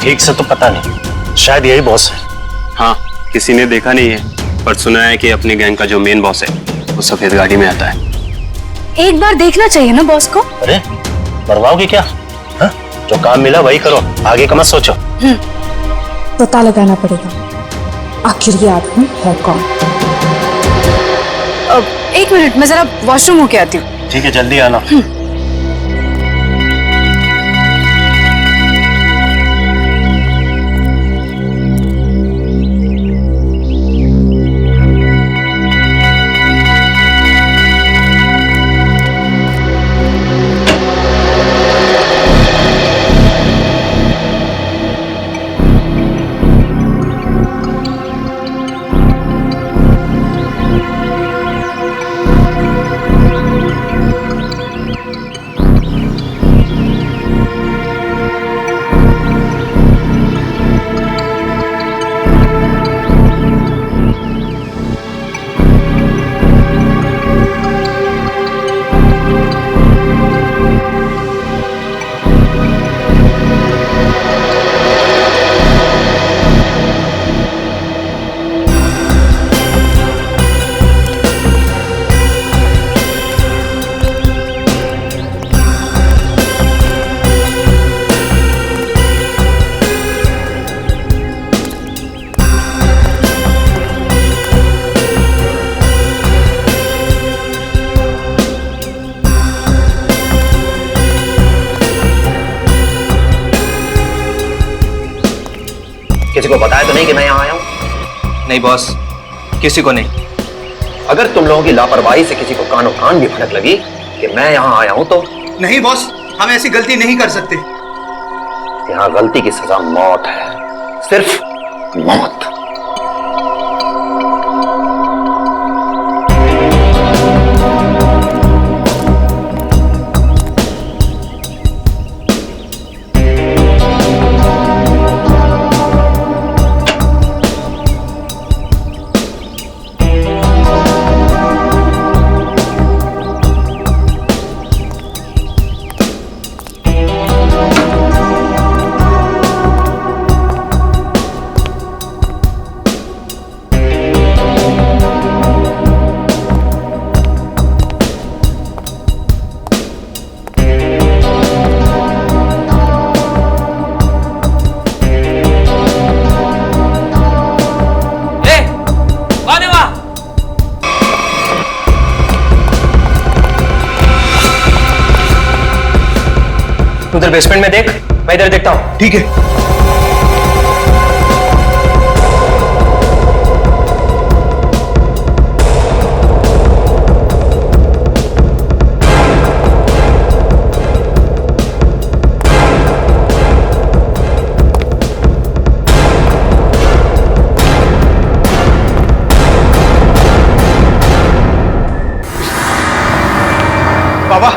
ठीक से तो पता नहीं, शायद यही बॉस है। हाँ, किसी ने देखा नहीं है पर सुना है कि अपनी गैंग का जो मेन बॉस है वो सफेद गाड़ी में आता है। एक बार देखना चाहिए ना बॉस को। अरे मरवाओगे क्या? हा? जो काम मिला वही करो, आगे का मत सोचो। पता लगाना पड़ेगा आखिर ये आदमी है कौन। एक मिनट, मैं जरा वॉशरूम होके आती हूँ। ठीक है, जल्दी आना। को बताया तो नहीं कि मैं यहाँ आया हूँ? नहीं बॉस, किसी को नहीं। अगर तुम लोगों की लापरवाही से किसी को कानो कान भी भनक लगी कि मैं यहाँ आया हूँ तो? नहीं बॉस, हम ऐसी गलती नहीं कर सकते। यहाँ गलती की सजा मौत है, सिर्फ मौत। उधर बेसमेंट में देख, मैं इधर देखता हूं। ठीक है। बाबा,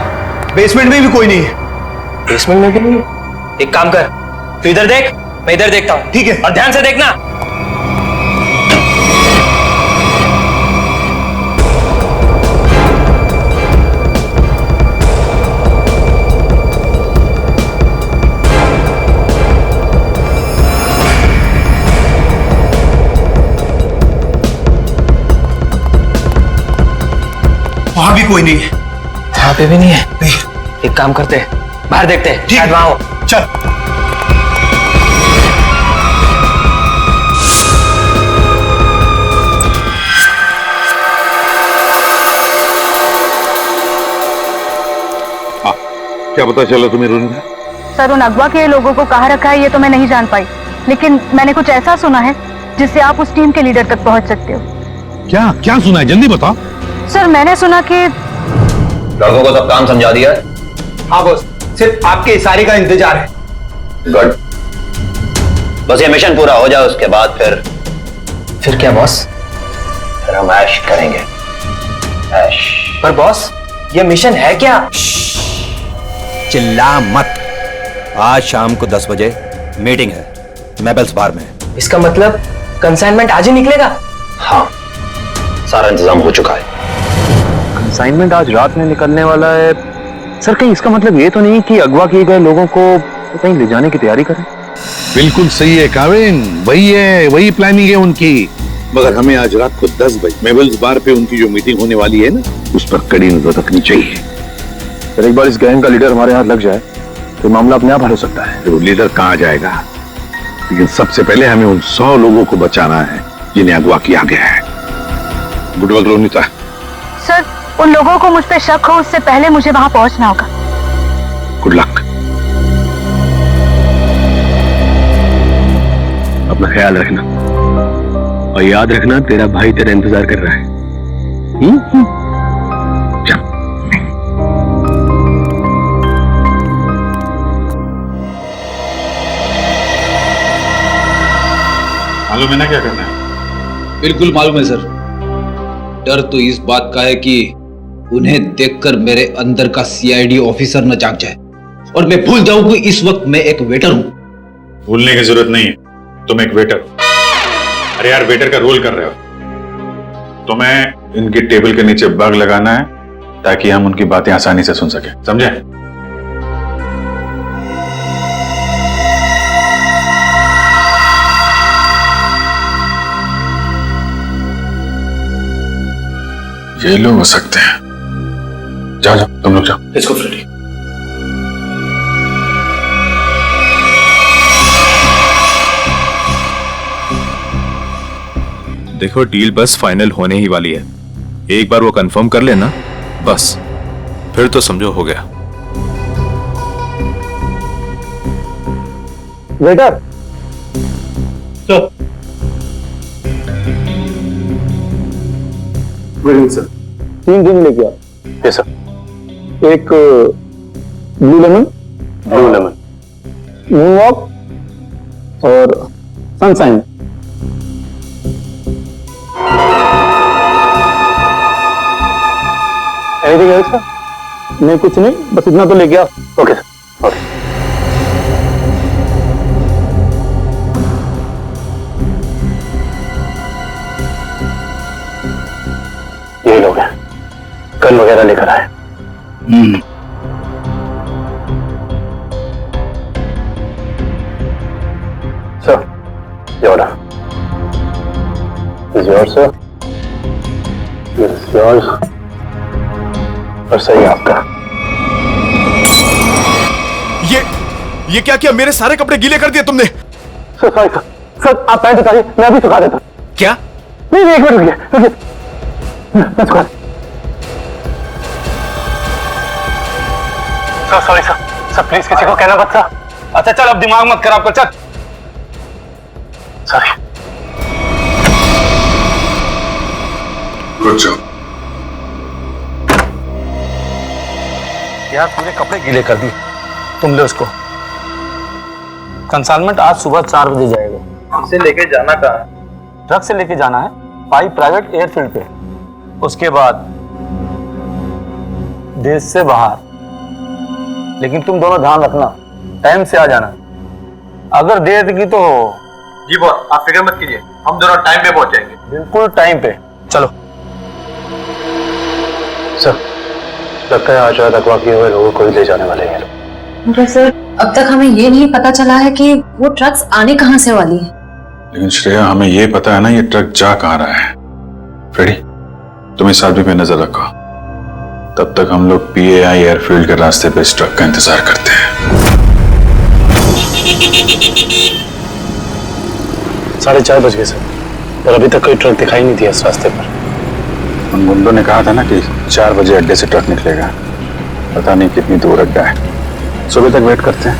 बेसमेंट में भी कोई नहीं है। बेसमेंट में भी नहीं? एक काम कर, तू इधर देख, मैं इधर देखता हूं। ठीक है। और ध्यान से देखना। वहां भी कोई नहीं है। वहां पे भी नहीं है? नहीं। एक काम करते हैं, बाहर देखते हैं, शायद वहां हो। चल। क्या पता चला तुम्हें रोनिता? सर, उन अगवा के लोगों को कहाँ रखा है ये तो मैं नहीं जान पाई, लेकिन मैंने कुछ ऐसा सुना है जिससे आप उस टीम के लीडर तक पहुंच सकते हो। क्या क्या सुना है, जल्दी बताओ। सर, मैंने सुना कि लड़कों को सब काम समझा दिया है? हाँ बॉस, सिर्फ आपके इशारे का इंतजार है। गुड, बस ये मिशन पूरा हो जाए, उसके बाद फिर क्या बॉस? फिर हम ऐश करेंगे, ऐश। पर बॉस, ये मिशन है क्या? चिल्ला मत। आज शाम को 10 बजे मीटिंग है मेबल्स बार में। इसका मतलब कंसाइनमेंट आज ही निकलेगा? हाँ, सारा इंतजाम हो चुका है। कंसाइनमेंट आज रात में निकलने वाला है। सर, कहीं इसका मतलब ये तो नहीं कि अगवा किए गए लोगों को कहीं ले जाने की तैयारी करें? बिल्कुल सही है काविन, वही प्लानिंग है उनकी। मगर हमें आज रात को 10 बजे मेबल्स बार पे उनकी जो मीटिंग होने वाली है ना, उस पर कड़ी नजर रखनी चाहिए। सर, एक बार इस गैंग का लीडर हमारे हाथ लग जाए तो मामला अपने आप हल हो सकता है। तो लीडर कहाँ जाएगा, लेकिन सबसे पहले हमें उन 100 लोगों को बचाना है जिन्हें अगवा किया गया है। Good work Ronita. सर, उन लोगों को मुझ पे शक हो उससे पहले मुझे वहां पहुंचना होगा। Good luck. अपना ख्याल रखना और याद रखना, तेरा भाई तेरा इंतजार कर रहा है। मालूम है ना क्या करना है? बिल्कुल मालूम है सर। डर तो इस बात का है कि उन्हें देखकर मेरे अंदर का सीआईडी ऑफिसर न जाग जाए और मैं भूल जाऊं कि इस वक्त मैं एक वेटर हूं। भूलने की जरूरत नहीं है, तुम एक वेटर हो। अरे यार, वेटर का रोल कर रहे हो। तुम्हें इनकी टेबल के नीचे बग लगाना है ताकि हम उनकी बातें आसानी से सुन सके, समझे? ये लोग हो सकते हैं। जाओ जाओ, तुम लोग जाओ। इसको फ्रेडी। देखो, डील बस फाइनल होने ही वाली है। एक बार वो कंफर्म कर लेना, बस फिर तो समझो हो गया। वेटर, चलो। Good sir. 3 ड्रिंक लेके आओ। Yes sir. एक ब्लू लेमन, मून वॉक और सनशाइन। Anything else sir? नहीं, कुछ नहीं, बस इतना तो लेके आओ। Okay sir. ओके। ये लोग हैं, गन वगैरह लेकर आए। सर, ये order is yours sir, this is yours और सही आपका। ये क्या किया? मेरे सारे कपड़े गीले कर दिए तुमने। Sir sorry sir. सर आप पैंट उतारिए, मैं अभी सुखा देता हूँ। क्या? नहीं, एक मिनट रुकिए, मैं सुखा। Sir sorry sir. Sir please किसी को कहना मत सर। अच्छा चल, अब दिमाग मत खराब कर, चल। सॉरी। Good job. यार तूने कपड़े गीले कर दिए। तुम ले उसको। कंसाइनमेंट आज सुबह 4 बजे जाएगा। हमसे लेके जाना कहाँ? ट्रक से लेके जाना है भाई, प्राइवेट एयरफील्ड पे। उसके बाद देश से बाहर। लेकिन तुम दोनों ध्यान रखना, टाइम से आ जाना। अगर देर की तो जी बॉस, आप फिक्र मत कीजिए, हम दोनों टाइम पे पहुंचेंगे। बिल्कुल टाइम पे। चलो सर, लगता है आज रात अगवा किए हुए लोगों को ही ले जाने वाले हैं। मगर सर अब तक हमें ये नहीं पता चला है कि वो ट्रक्स आने कहाँ से वाली है। लेकिन श्रेया, हमें ये पता है ना ये ट्रक जा कहाँ रहा है। फ्रेडी, तुम इस आदमी पे नजर रखो। तब तक हम लोग PAI एयरफील्ड के रास्ते पे इस ट्रक का इंतजार करते हैं। 4:30 बज गए सर, और अभी तक कोई ट्रक दिखाई नहीं दिया इस रास्ते पर। उन गुंडों ने कहा था ना कि 4 बजे अड्डे से ट्रक निकलेगा। पता नहीं कितनी दूर अड्डा है। सुबह तक वेट करते हैं।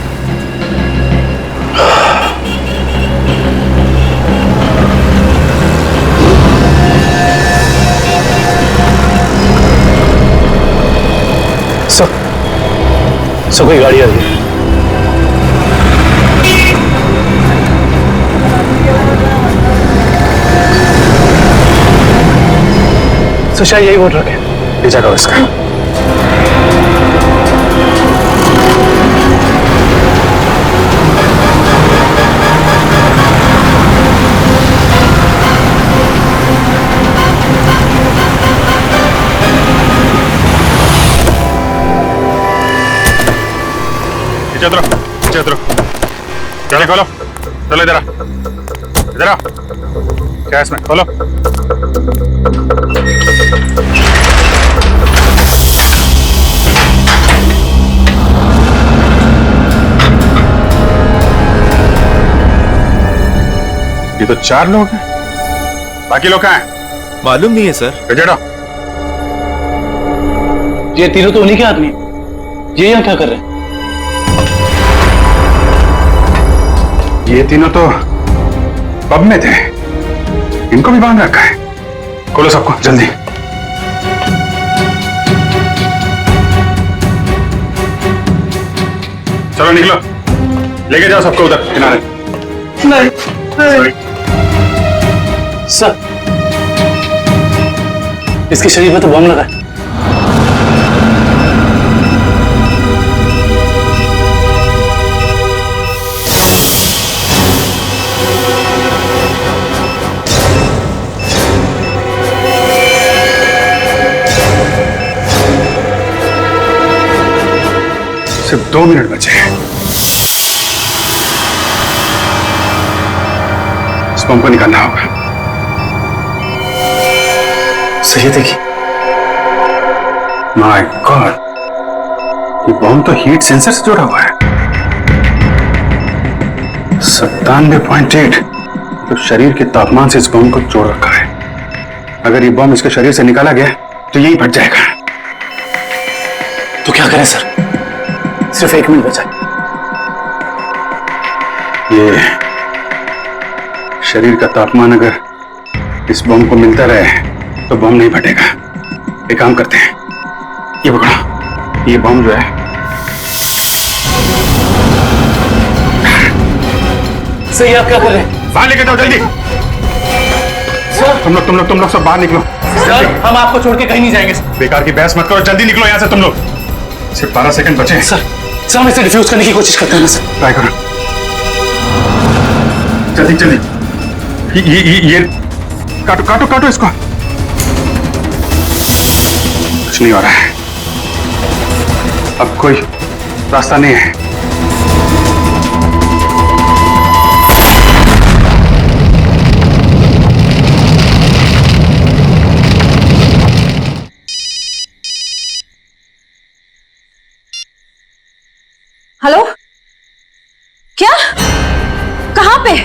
सर कोई गाड़ी आ रही है। सर शायद यही वो ट्रक है। पीछा करो इसका। चलो गाड़ी खोलो। चलो इधर आ। क्या इसमें? खोलो। ये तो 4 लोग हैं। बाकी लोग कहाँ हैं? मालूम नहीं है सर। चलो। ये तीनों तो उन्हीं के आदमी। ये यहाँ क्या कर रहे हैं? ये तीनों तो पब में थे। इनको भी बांध रखा है। खोलो सबको जल्दी। चलो निकलो, लेके जाओ सबको उधर किनारे। नहीं। सर, इसके शरीर में तो बम लगा है। सिर्फ 2 मिनट बचे हैं। इस बम को निकालना होगा। सही देखिए। माय गॉड, ये बम तो हीट सेंसर से जुड़ा हुआ है। 97.8 तो शरीर के तापमान से इस बम को जोड़ रखा है। अगर ये बम इसके शरीर से निकाला गया तो यही फट जाएगा। तो क्या करें सर? सिर्फ 1 मिनट बचा। ये शरीर का तापमान अगर इस बम को मिलता रहे तो बम नहीं फटेगा। एक काम करते हैं, ये पकड़ो, ये बम जो है सही, आप क्या कर रहे हैं? बाहर लेके जाओ जल्दी। सर तुम लोग सब बाहर निकलो। सर हम आपको छोड़ के कहीं नहीं जाएंगे। बेकार की बहस मत करो, जल्दी निकलो यहाँ से तुम लोग। सिर्फ 12 सेकंड बचे हैं। सर हम इसे डिफ्यूज करने की कोशिश करते हैं ना सर। ट्राई करो जल्दी जल्दी। ये काटो काटो काटो इसको। कुछ नहीं हो रहा है, अब कोई रास्ता नहीं है। हेलो, क्या? कहाँ पे?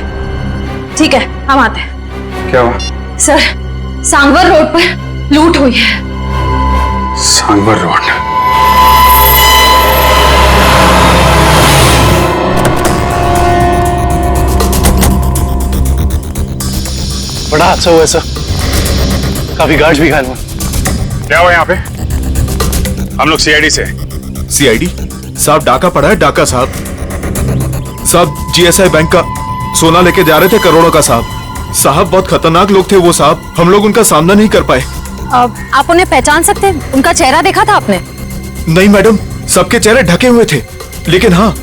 ठीक है, हम आते हैं। क्या हुआ? सर, सांगवर रोड पर लूट हुई है। सांगवर रोड? बड़ा हादसा हुआ है सर, काफी गार्ड्स भी घायल हुए। क्या हुआ यहाँ पे? हम लोग सीआईडी से। सीआईडी साहब, डाका पड़ा है, डाका साहब जीएसआई बैंक का सोना लेके जा रहे थे, करोड़ों का साहब बहुत खतरनाक लोग थे वो साहब, हम लोग उनका सामना नहीं कर पाए। आप उन्हें पहचान सकते हैं? उनका चेहरा देखा था आपने? नहीं मैडम, सबके चेहरे ढके हुए थे, लेकिन हाँ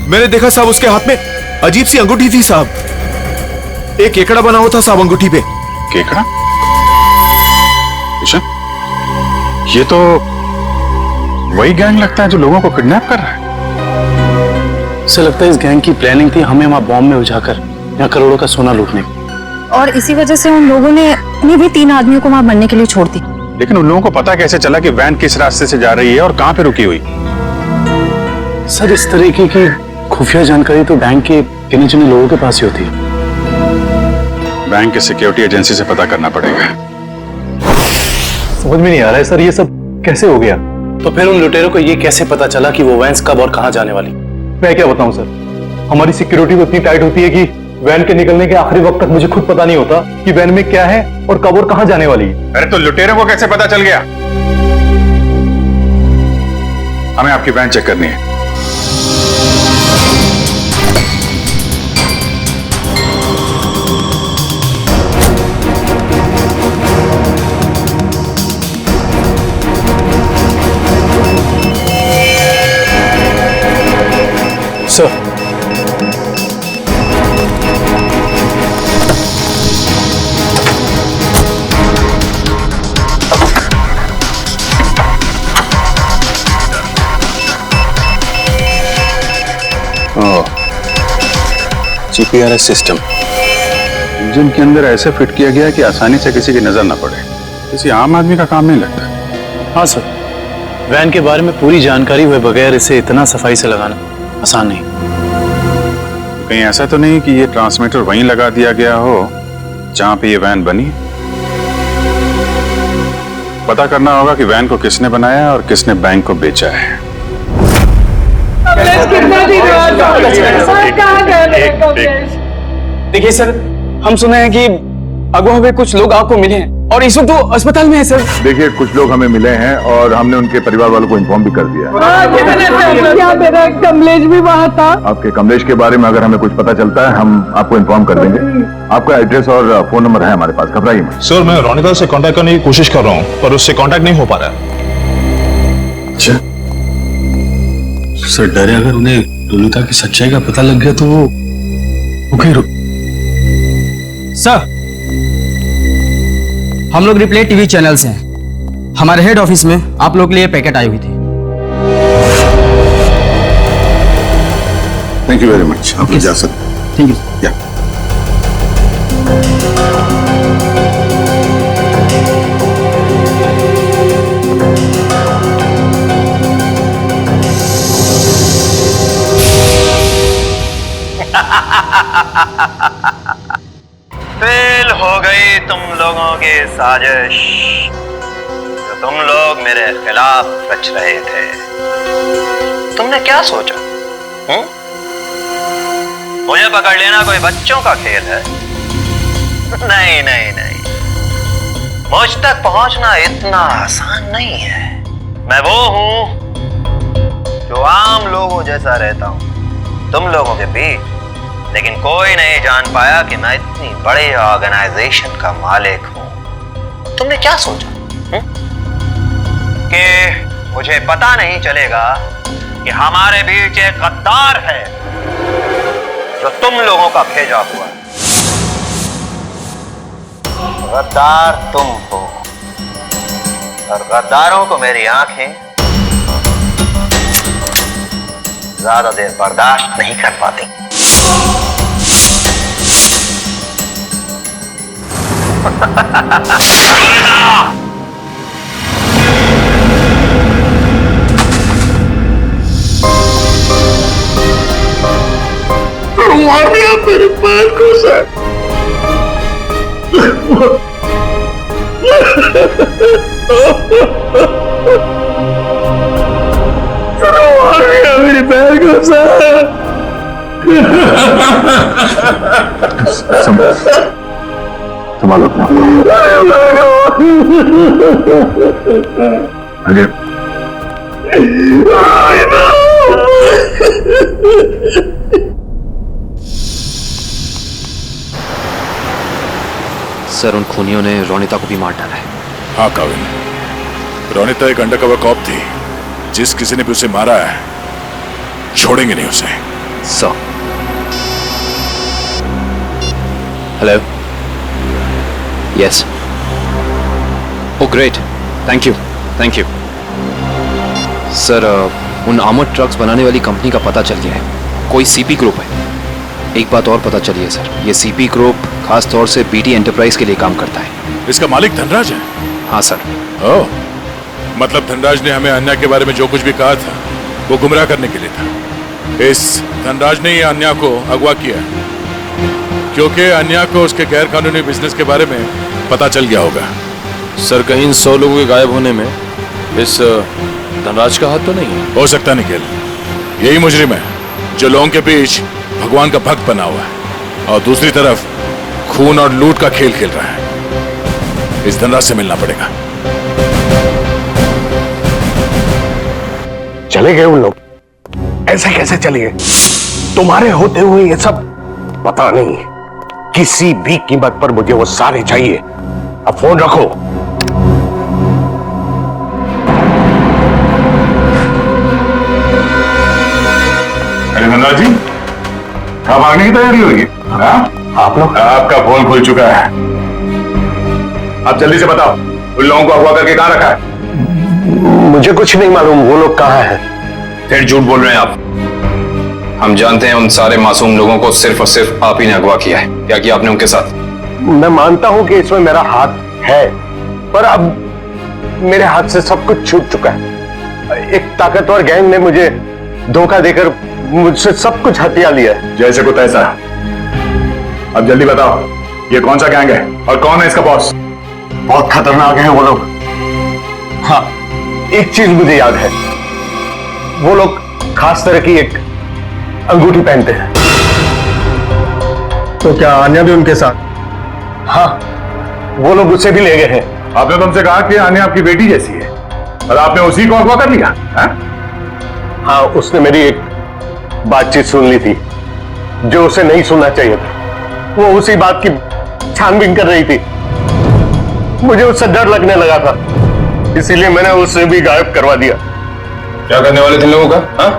मैंने देखा साहब उसके हाथ में अजीब सी अंगूठी थी साहब, एक केकड़ा बना हुआ था साहब अंगूठी पे। केकड़ा? ये तो वही गैंग लगता है जो लोगों को किडनैप कर रहा है। उसे लगता है इस गैंग की प्लानिंग थी हमें वहां बॉम्ब में उलझाकर यहाँ करोड़ों का सोना लूटने की, और इसी वजह से उन लोगों ने अपनी भी 3 आदमियों को वहां मरने के लिए छोड़ दी। लेकिन उन लोगों को पता कैसे चला कि वैन किस रास्ते से जा रही है और कहां पे रुकी हुई? सर इस तरीके की खुफिया जानकारी तो बैंक के गिने चुने लोगों के पास ही होती है। बैंक के सिक्योरिटी एजेंसी से पता करना पड़ेगा। समझ में नहीं आ रहा है सर, ये सब कैसे हो गया? तो फिर उन लुटेरों को ये कैसे पता चला कि वो वैन कब और कहां जाने वाली? मैं क्या बताऊं सर, हमारी सिक्योरिटी तो इतनी टाइट होती है कि वैन के निकलने के आखिरी वक्त तक मुझे खुद पता नहीं होता कि वैन में क्या है और कब और कहां जाने वाली है। अरे तो लुटेरों को कैसे पता चल गया? हमें आपकी वैन चेक करनी है। सर जीपीआरएस सिस्टम इंजन के अंदर ऐसे फिट किया गया कि आसानी से किसी की नजर ना पड़े, किसी आम आदमी का काम नहीं लगता। हाँ सर, वैन के बारे में पूरी जानकारी हुए बगैर इसे इतना सफाई से लगाना आसान नहीं। कहीं ऐसा तो नहीं कि ये ट्रांसमीटर वहीं लगा दिया गया हो जहां पे ये वैन बनी? पता करना होगा कि वैन को किसने बनाया और किसने बैंक को बेचा है। देखिए सर, हम सुने हैं कि अगवा में कुछ लोग आपको मिले हैं और इस वक्त वो अस्पताल में है सर। देखिए कुछ लोग हमें मिले हैं और हमने उनके परिवार वालों को इन्फॉर्म भी कर दिया है। मेरा कमलेश भी वहाँ था। आपके कमलेश के बारे में अगर हमें कुछ पता चलता है हम आपको इन्फॉर्म कर देंगे। आपका एड्रेस और फोन नंबर है हमारे पास, घबराइए मत। सर मैं रोनिका से कांटेक्ट करने की कोशिश कर रहा हूँ पर उससे कांटेक्ट नहीं हो पा रहा है। अच्छा सर, डरे अगर उन्हें रोनिका की सच्चाई का पता लग गया तो वो सर, हम लोग रिप्ले टीवी चैनल से हैं। हमारे हेड ऑफिस में आप लोग के लिए पैकेट आई हुई थी। Thank you very much. आप जा सकते हैं। Thank you. फेल हो गई तुम लोगों की साजिश जो तुम लोग मेरे खिलाफ रच रहे थे। तुमने क्या सोचा? मुझे पकड़ लेना कोई बच्चों का खेल है? नहीं नहीं नहीं, मुझ तक पहुंचना इतना आसान नहीं है। मैं वो हूं जो आम लोगों जैसा रहता हूं तुम लोगों के बीच, लेकिन कोई नहीं जान पाया कि मैं इतनी बड़े ऑर्गेनाइजेशन का मालिक हूं। तुमने क्या सोचा कि मुझे पता नहीं चलेगा कि हमारे बीच एक गद्दार है जो तुम लोगों का भेजा हुआ है। गद्दार तुम हो और गद्दारों को मेरी आंखें ज्यादा देर बर्दाश्त नहीं कर पाती। मार दिया मेरे पैर को सर। मार दिया मेरे पैर को सर। संभालो अपना। सर, उन खूनियों ने रोनिता को भी मार डाला है। हाँ काविन, रोनिता एक अंडरकवर कॉप थी। जिस किसी ने भी उसे मारा है छोड़ेंगे नहीं उसे। Sir. Hello. Yes. Oh great, thank you thank you. Sir, उन आर्मर्ड ट्रक्स बनाने वाली कंपनी का पता चल गया है। कोई सीपी ग्रुप है। एक बात और पता चली है सर, ये सीपी ग्रुप खास तौर से बीटी एंटरप्राइज के लिए काम करता है। इसका मालिक धनराज है? हाँ सर। ओह, मतलब धनराज ने हमें अन्या के बारे में जो कुछ भी कहा था वो गुमराह करने के लिए था। इस धनराज ने ये अन्या को अगवा किया क्योंकि अन्या को उसके गैर कानूनी बिजनेस के बारे में पता चल गया होगा। सर, कहीं इन 100 लोगों के गायब होने में इस धनराज का हाथ तो नहीं है? हो सकता निखिल, यही मुजरिम है जो लोगों के बीच भगवान का भक्त बना हुआ है और दूसरी तरफ खून और लूट का खेल खेल रहा है। इस धनराज से मिलना पड़ेगा। चले गए उन लोग? ऐसे कैसे चले गए? तुम्हारे होते हुए ये सब पता नहीं। किसी भी कीमत पर मुझे वो सारे चाहिए। अब फोन रखो। अरे धनराज जी, कब आने की तैयारी होगी? आप लोग? आपका फोन खुल चुका है। आप जल्दी से बताओ, उन लोगों को अगवा करके कहां रखा है? मुझे कुछ नहीं मालूम वो लोग कहां हैं। फिर झूठ बोल रहे हैं आप। हम जानते हैं उन सारे मासूम लोगों को सिर्फ और सिर्फ आप ही ने अगवा किया है। क्या किया आपने उनके साथ? मैं मानता हूं कि इसमें मेरा हाथ है, पर अब मेरे हाथ से सब कुछ छूट चुका है। एक ताकतवर गैंग ने मुझे धोखा देकर मुझसे सब कुछ हथिया लिया है। जैसे को तैसा। अब जल्दी बताओ, ये कौन सा गैंग है और कौन है इसका बॉस? बहुत खतरनाक है वो लोग। हाँ, एक चीज मुझे याद है, वो लोग खास तरह की एक अंगूठी पहनते हैं। तो क्या आन्या भी उनके साथ? हाँ, वो लोग उसे भी ले गए हैं। आपने तुमसे कहा कि आन्या आपकी बेटी जैसी है और आपने उसी को अगवा कर लिया? हाँ, उसने मेरी एक बातचीत सुन ली थी जो उसे नहीं सुनना चाहिए था। वो उसी बात की छानबीन कर रही थी। मुझे उससे डर लगने लगा था, इसीलिए मैंने उसे भी गायब करवा दिया। क्या करने वाले थे लोगों का? हाँ?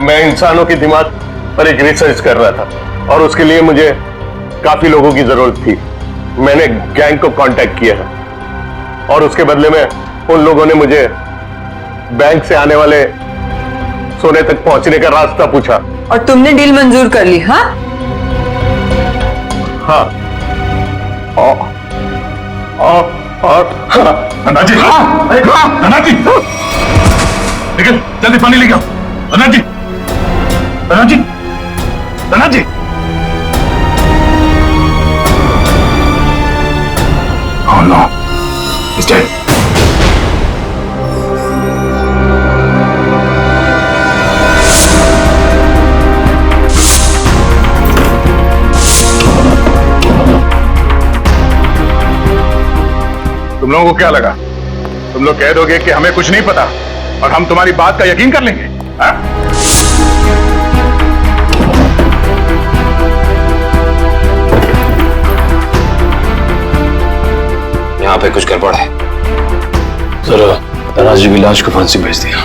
मैं इंसानों के दिमाग पर एक रिसर्च कर रहा था और उसके लिए मुझे काफी लोगों की जरूरत थी। मैंने गैंग को कांटेक्ट किया और उसके बदले में उन लोगों ने मुझे बैंक से आने वाले सोने तक पहुंचने का रास्ता पूछा। और तुमने डील मंजूर कर ली? हाँ हाँ। और अन्ना जी, अन्ना जी, निकल जल्दी पानी लेके आओ। अन्ना जी, अन्ना जी, अन्ना जी। Oh no, he's dead. तुम लोगों को क्या लगा तुम लोग कह दोगे कि हमें कुछ नहीं पता और हम तुम्हारी बात का यकीन कर लेंगे? हाँ? यहाँ पे कुछ गड़बड़ है। सर धनराज जी की लाश को फॉरेंसिक भेज दिया।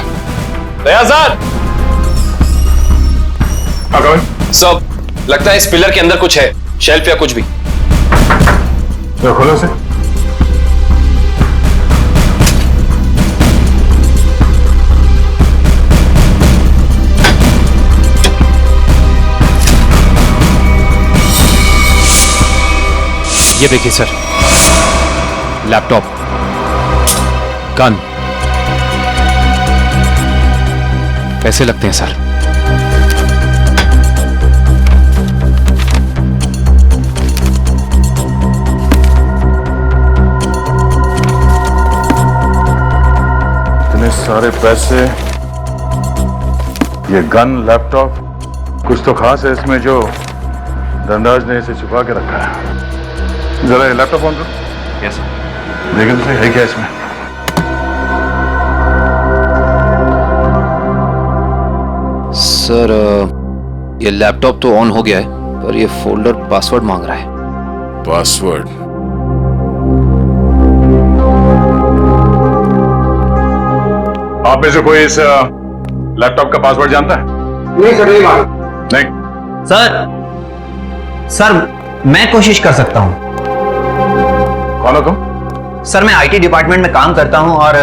दया सर, सब लगता है इस पिलर के अंदर कुछ है, शेल्फ या कुछ भी। तो खोलो से। ये देखिए सर, लैपटॉप, गन, पैसे लगते हैं सर। इतने सारे पैसे, ये गन, लैपटॉप, कुछ तो खास है इसमें जो धनराज ने इसे छुपा के रखा है। जरा ये लैपटॉप ऑन करो। Yes sir. देखें तो सही है क्या इसमें। सर ये लैपटॉप तो ऑन हो गया है, पर ये फोल्डर पासवर्ड मांग रहा है। पासवर्ड? आप में से कोई इस लैपटॉप का पासवर्ड जानता है? नहीं सर, नहीं मालूम। नहीं सर मैं कोशिश कर सकता हूं। कौन हो तुम? सर मैं आईटी डिपार्टमेंट में काम करता हूं और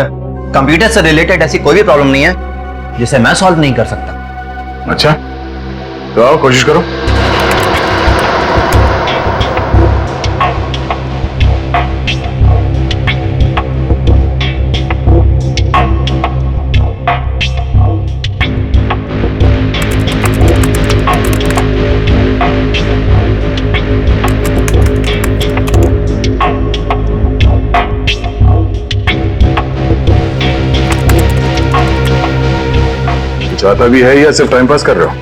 कंप्यूटर से रिलेटेड ऐसी कोई भी प्रॉब्लम नहीं है जिसे मैं सॉल्व नहीं कर सकता। अच्छा, तो आओ कोशिश करो। चाहता भी है या सिर्फ टाइम पास कर रहे हो?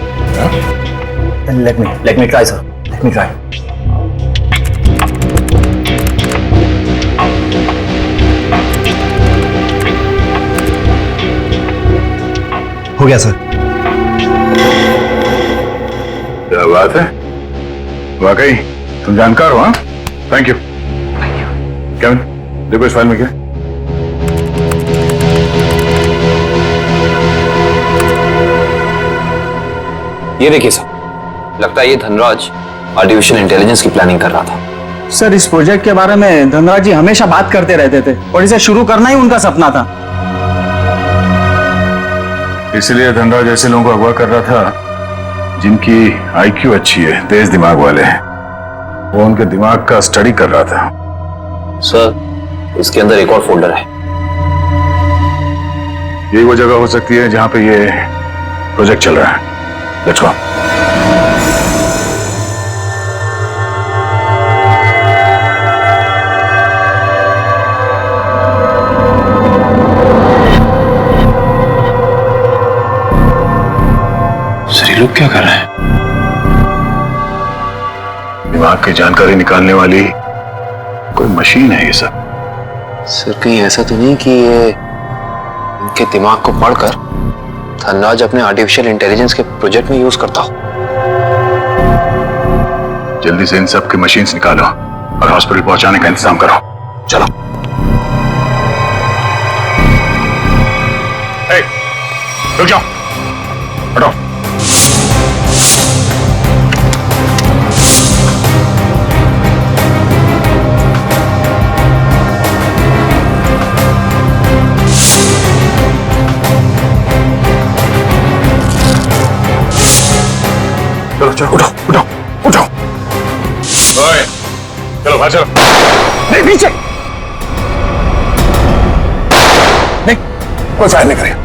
Let me try sir, let me try. हो गया सर। क्या बात है, वाकई तुम जानकार हो। हाँ, थैंक यू। केविन, देखो इस फाइल में क्या। ये देखिए सर, लगता है ये धनराज आर्टिफिशियल इंटेलिजेंस की प्लानिंग कर रहा था। सर इस प्रोजेक्ट के बारे में धनराज जी हमेशा बात करते रहते थे और इसे शुरू करना ही उनका सपना था। इसलिए धनराज ऐसे लोगों को अगवा कर रहा था जिनकी आईक्यू अच्छी है, तेज दिमाग वाले हैं। वो उनके दिमाग का स्टडी कर रहा था। सर इसके अंदर एक और फोल्डर है। यही वो जगह हो सकती है जहां पे ये प्रोजेक्ट चल रहा है। Let's go. सर ये लोग क्या कर रहे हैं? दिमाग की जानकारी निकालने वाली कोई मशीन है ये सब। सर कहीं ऐसा तो नहीं कि ये इनके दिमाग को पढ़कर धनराज अपने आर्टिफिशियल इंटेलिजेंस के प्रोजेक्ट में यूज करता हो? जल्दी से इन सब की मशीन्स निकालो और हॉस्पिटल पहुंचाने का इंतजाम करो। चलो। रुक जाओ, हटो। चलो चलो, उठो उठो उठो। ओए, चलो बाहर चलो। नहीं पीछे नहीं, कोई फायर नहीं करेगा।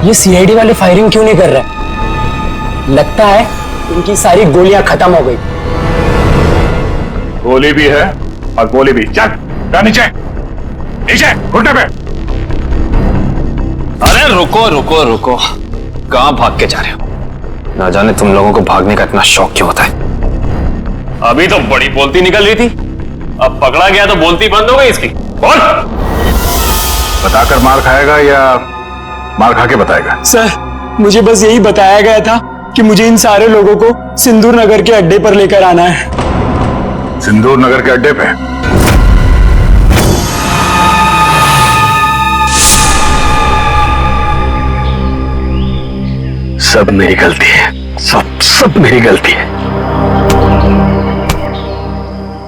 ये सीआईडी वाले फायरिंग क्यों नहीं कर रहे? लगता है इनकी सारी गोलियां खत्म हो गई। गोली भी है और गोली भी। चल नीचे नीचे, घुटने पे। अरे रुको रुको रुको, कहां भाग के जा रहे हो? ना जाने तुम लोगों को भागने का इतना शौक क्यों होता है। अभी तो बड़ी बोलती निकल रही थी, अब पकड़ा गया तो बोलती बंद हो गई इसकी। बोल। बताकर मार खाएगा या मार खा के बताएगा? सर, मुझे बस यही बताया गया था कि मुझे इन सारे लोगों को सिंदूर नगर के अड्डे पर लेकर आना है। सिंदूर नगर के अड्डे पे? सब मेरी गलती है, सब मेरी गलती है।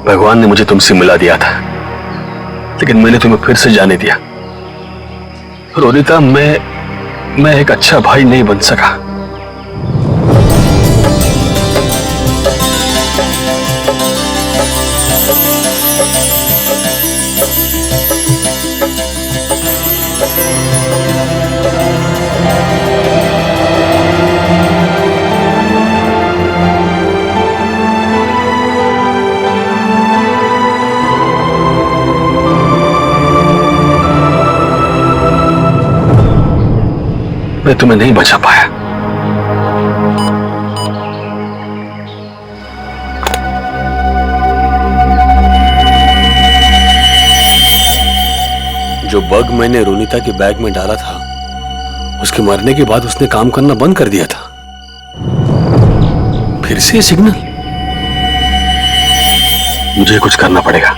भगवान ने मुझे तुमसे मिला दिया था, लेकिन मैंने तुम्हें फिर से जाने दिया। रोनिता, मैं एक अच्छा भाई नहीं बन सका। मैं तुम्हें नहीं बचा पाया। जो बग मैंने रोनिता के बैग में डाला था, उसके मरने के बाद उसने काम करना बंद कर दिया था। फिर से सिग्नल। मुझे कुछ करना पड़ेगा।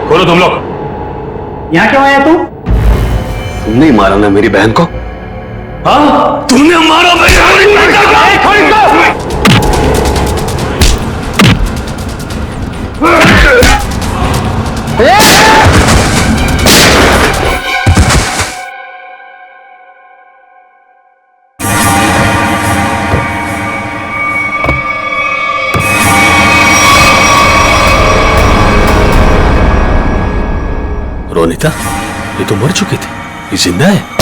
बोलो तुम लोग, यहाँ क्यों आया तू? तुमने मारा ना मेरी बहन को? हाँ, तुमने मारा मेरी रोनिता, ये तो मर चुकी थी, ये जिंदा है।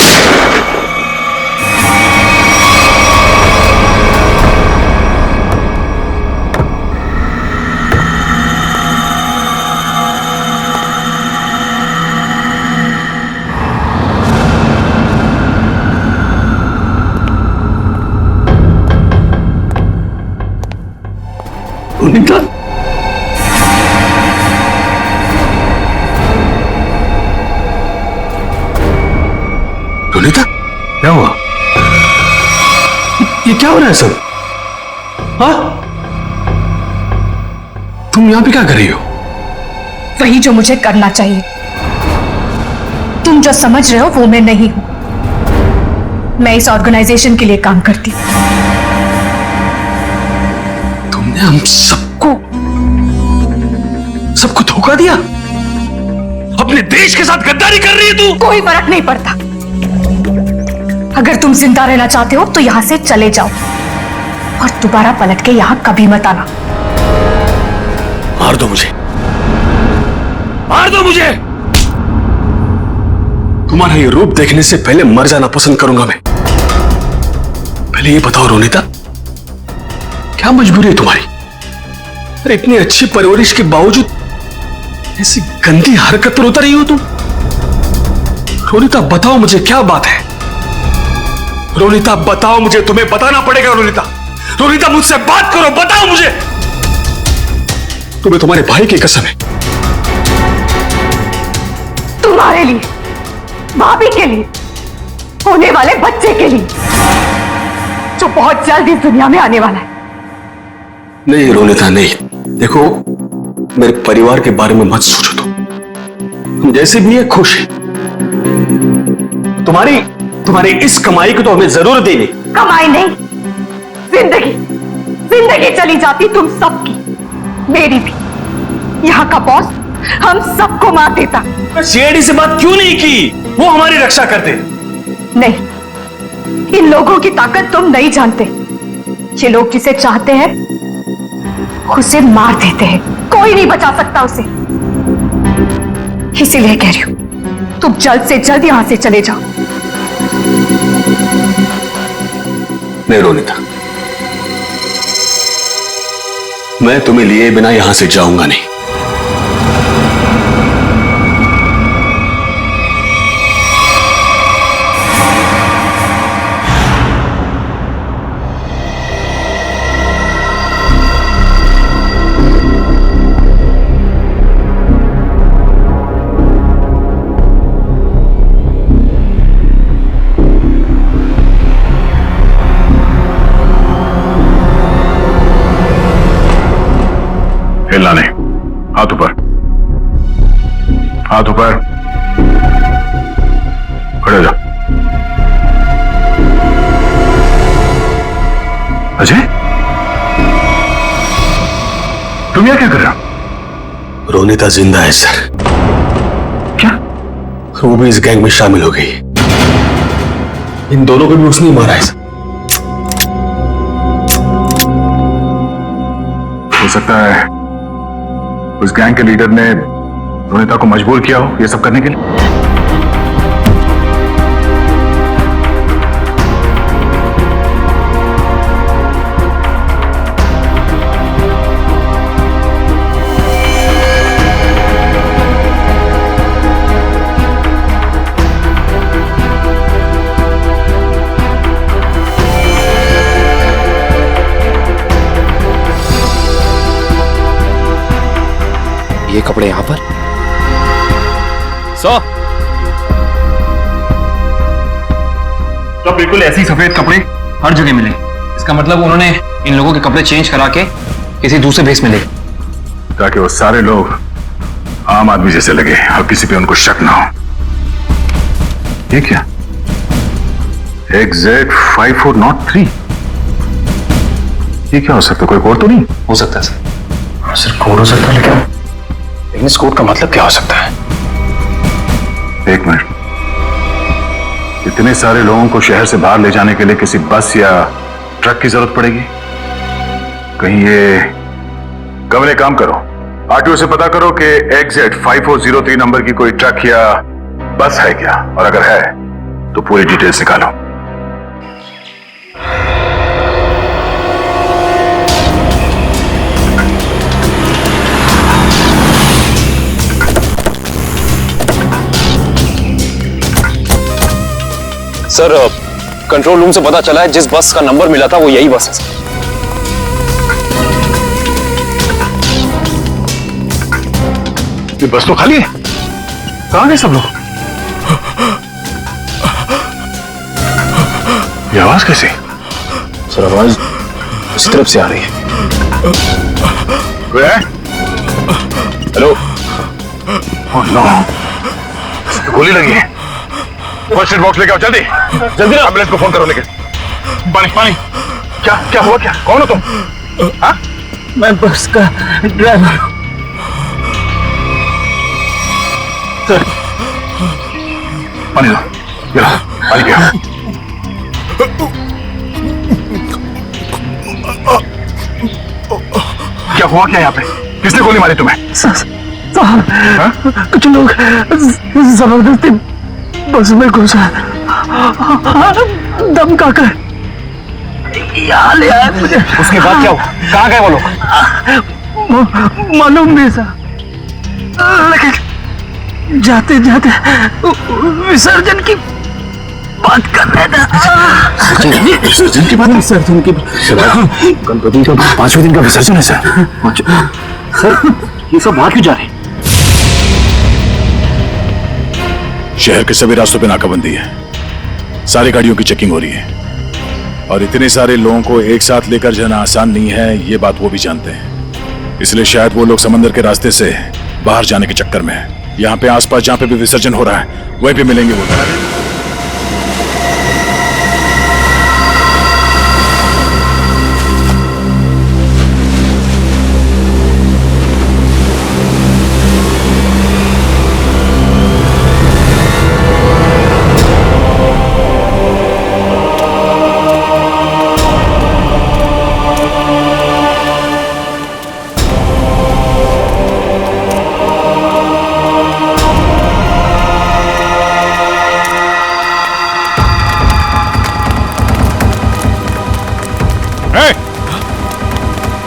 रोनिता, रोनिता, क्या हुआ? ये क्या हो रहा है सब? हाँ? तुम यहां पे क्या कर रही हो? वही जो मुझे करना चाहिए। तुम जो समझ रहे हो वो मैं नहीं हूं। मैं इस ऑर्गेनाइजेशन के लिए काम करती हूं। तुमने हम सबको धोखा दिया? अपने देश के साथ गद्दारी कर रही है तू? कोई फर्क नहीं पड़ता। अगर तुम जिंदा रहना चाहते हो तो यहां से चले जाओ और दोबारा पलट के यहां कभी मत आना। मार दो मुझे, मार दो मुझे। तुम्हारा ये रूप देखने से पहले मर जाना पसंद करूंगा मैं। पहले ये बताओ रोनिता, क्या मजबूरी है तुम्हारी? अरे इतनी अच्छी परवरिश के बावजूद ऐसी गंदी हरकत पर उतर रही हो तुम। रोनिता बताओ मुझे, क्या बात है? रोनिता बताओ मुझे, तुम्हें बताना पड़ेगा। रोनिता, रोनिता मुझसे बात करो, बताओ मुझे। तुम्हें तुम्हारे भाई की कसम है। तुम्हारे लिए, भाभी के लिए, होने वाले बच्चे के लिए जो बहुत जल्द इस दुनिया में आने वाला है। नहीं रोनिता नहीं, देखो मेरे परिवार के बारे में मत सोचो तुम। हम जैसे भी है खुश है। तुम्हारी इस कमाई को तो हमें जरूर देनी। कमाई नहीं, जिंदगी जिंदगी चली जाती तुम सबकी, मेरी भी। यहाँ का बॉस हम सबको मार देता। सीआईडी से बात क्यों नहीं की? वो हमारी रक्षा करते। नहीं, इन लोगों की ताकत तुम नहीं जानते। ये लोग जिसे चाहते हैं उसे मार देते हैं, कोई नहीं बचा सकता उसे। इसीलिए कह रही हूं, तुम जल्द से जल्द यहां से चले जाओ। नहीं रोनिता, मैं तुम्हें लिए बिना यहां से जाऊंगा नहीं। हिलना नहीं, हाथ ऊपर, हाथ ऊपर, खड़े हो जाओ। अजय, तुम यहाँ क्या कर रहे हो? रोनिता जिंदा है सर। क्या? वो भी इस गैंग में शामिल हो गई। इन दोनों को भी उसने मारा है सर। हो सकता है उस गैंग के लीडर ने रोनिता को मजबूर किया हो ये सब करने के लिए। ये कपड़े यहां पर तो बिल्कुल ऐसे ही सफेद कपड़े हर जगह मिले। इसका मतलब उन्होंने इन लोगों के कपड़े चेंज करा के किसी दूसरे भेस में ले, ताकि वो सारे लोग आम आदमी जैसे लगे और किसी पे उनको शक ना हो। ये क्या? XZ5403, ये क्या हो सकता है? कोई कोड तो नहीं हो सकता है सर। सर कोड हो सकता है, लेकिन इस कोड का मतलब क्या हो सकता है? एक मिनट, इतने सारे लोगों को शहर से बाहर ले जाने के लिए किसी बस या ट्रक की जरूरत पड़ेगी? कहीं ये कमरे काम करो, आरटीओ से पता करो कि XZ5403 नंबर की कोई ट्रक या बस है क्या, और अगर है तो पूरी डिटेल्स निकालो। सर कंट्रोल रूम से पता चला है जिस बस का नंबर मिला था वो यही बस है सर। ये बस तो खाली है, कहां गए सब लोग? ये आवाज कैसी? सर आवाज उसी तरफ से आ रही है। वे? हेलो। ओह नो, गोली लगी है। फर्स्ट एड बॉक्स लेके आओ, जल्दी जल्दी। एम्बुलेंस को फोन करो। लेके पानी पानी। क्या क्या हुआ? क्या, कौन हो तुम? हाँ? मैं बस का ड्राइवर हूं। पानी दो, ये लो, पानी पियो। क्या हुआ क्या यहाँ पे? किसने गोली मारी तुम्हें? साहब, कुछ लोग जबरदस्ती बस में घुसा, दम का कर यहाँ ले आए मुझे। उसके बाद क्या हुआ? कहाँ गए वो लोग? मालूम नहीं सर, लेकिन जाते जाते विसर्जन की बात कर रहे थे। विसर्जन की बात? विसर्जन की गणपति का 5वें दिन का विसर्जन है सर। सर ये सब बाहर क्यों जा रहे हैं? शहर के सभी रास्तों पे नाकाबंदी है, सारी गाड़ियों की चेकिंग हो रही है। और इतने सारे लोगों को एक साथ लेकर जाना आसान नहीं है, ये बात वो भी जानते हैं। इसलिए शायद वो लोग समंदर के रास्ते से बाहर जाने के चक्कर में हैं। यहाँ पे आसपास जहाँ पे भी विसर्जन हो रहा है वहीं पे मिलेंगे वो।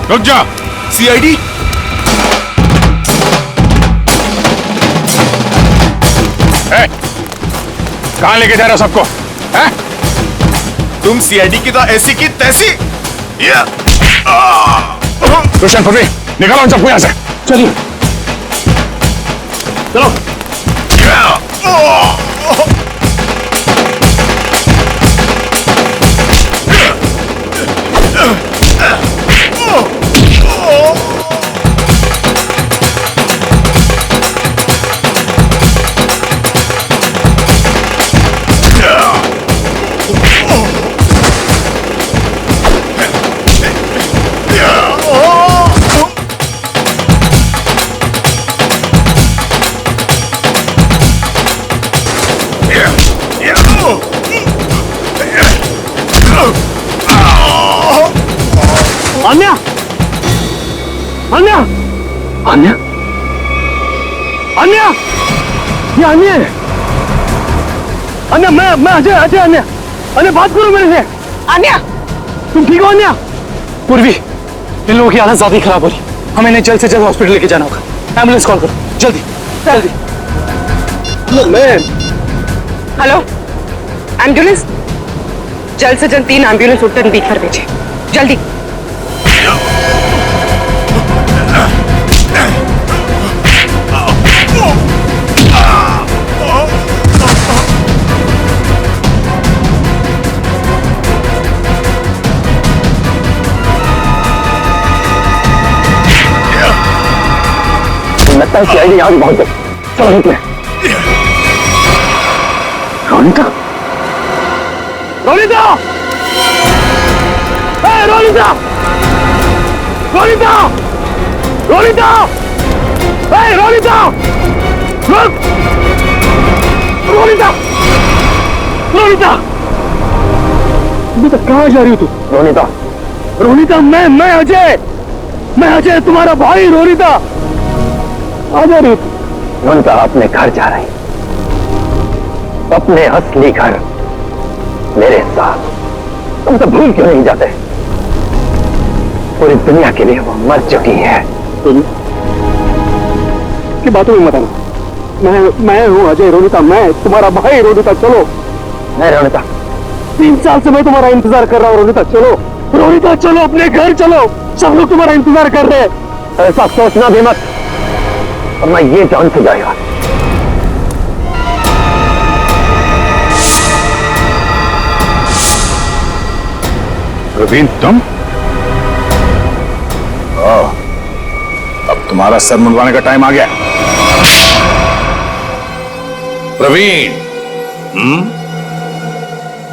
रुक जा। सीआईडी कहां लेके जा रहे हो सबको? तुम सीआईडी की तो ऐसी की तैसी। रोशन फुर्री निकालो उन सबको यहां से। चलिए चलो। अन्या अन्या अन्या अन्या ये अन्या है। अन्या मैं अजय अजय अन्या अन्या बात करो मेरे से। अन्या तुम ठीक हो? अन्या पूर्वी, इन लोगों की हालत ज्यादा ही खराब हो रही, हमें इन्हें जल्द से जल्द हॉस्पिटल लेके जाना होगा। एम्बुलेंस कॉल करो जल्दी जल्दी। हेलो एम्बुलेंस, जल्द से जल्द 3 एम्बुलेंस उत्तर बीच पर भेजे जल्दी। लगता है सीआईडी यहाँ भी बहुत है। चलो निकले। रोनिता रोनिता रोनिता रोनिता रोनिता रोनिता रुक। रोनिता रोनिता बेटा कहाँ जा रही हो तू? रोनिता रोनिता मैं अजय तुम्हारा भाई। रोनिता आ जा रही थी। रोनिता अपने घर जा रही, अपने असली घर मेरे साथ। तुम तो भूल क्यों नहीं जाते? पूरी दुनिया के लिए वो मर चुकी है। की बातों में मत आना। मैं हूँ अजय। रोनिता मैं तुम्हारा भाई। रोनिता चलो। नहीं रोनिता, 3 साल से मैं तुम्हारा इंतजार कर रहा हूँ। रोनिता चलो। रोनिता चलो, अपने घर चलो। सब लोग तुम्हारा इंतजार कर रहे हैं। ऐसा सोचना भी मत, और मैं ये जान से जाएगा। प्रवीण तुम? अब तुम्हारा सर मुंडवाने का टाइम आ गया। प्रवीण,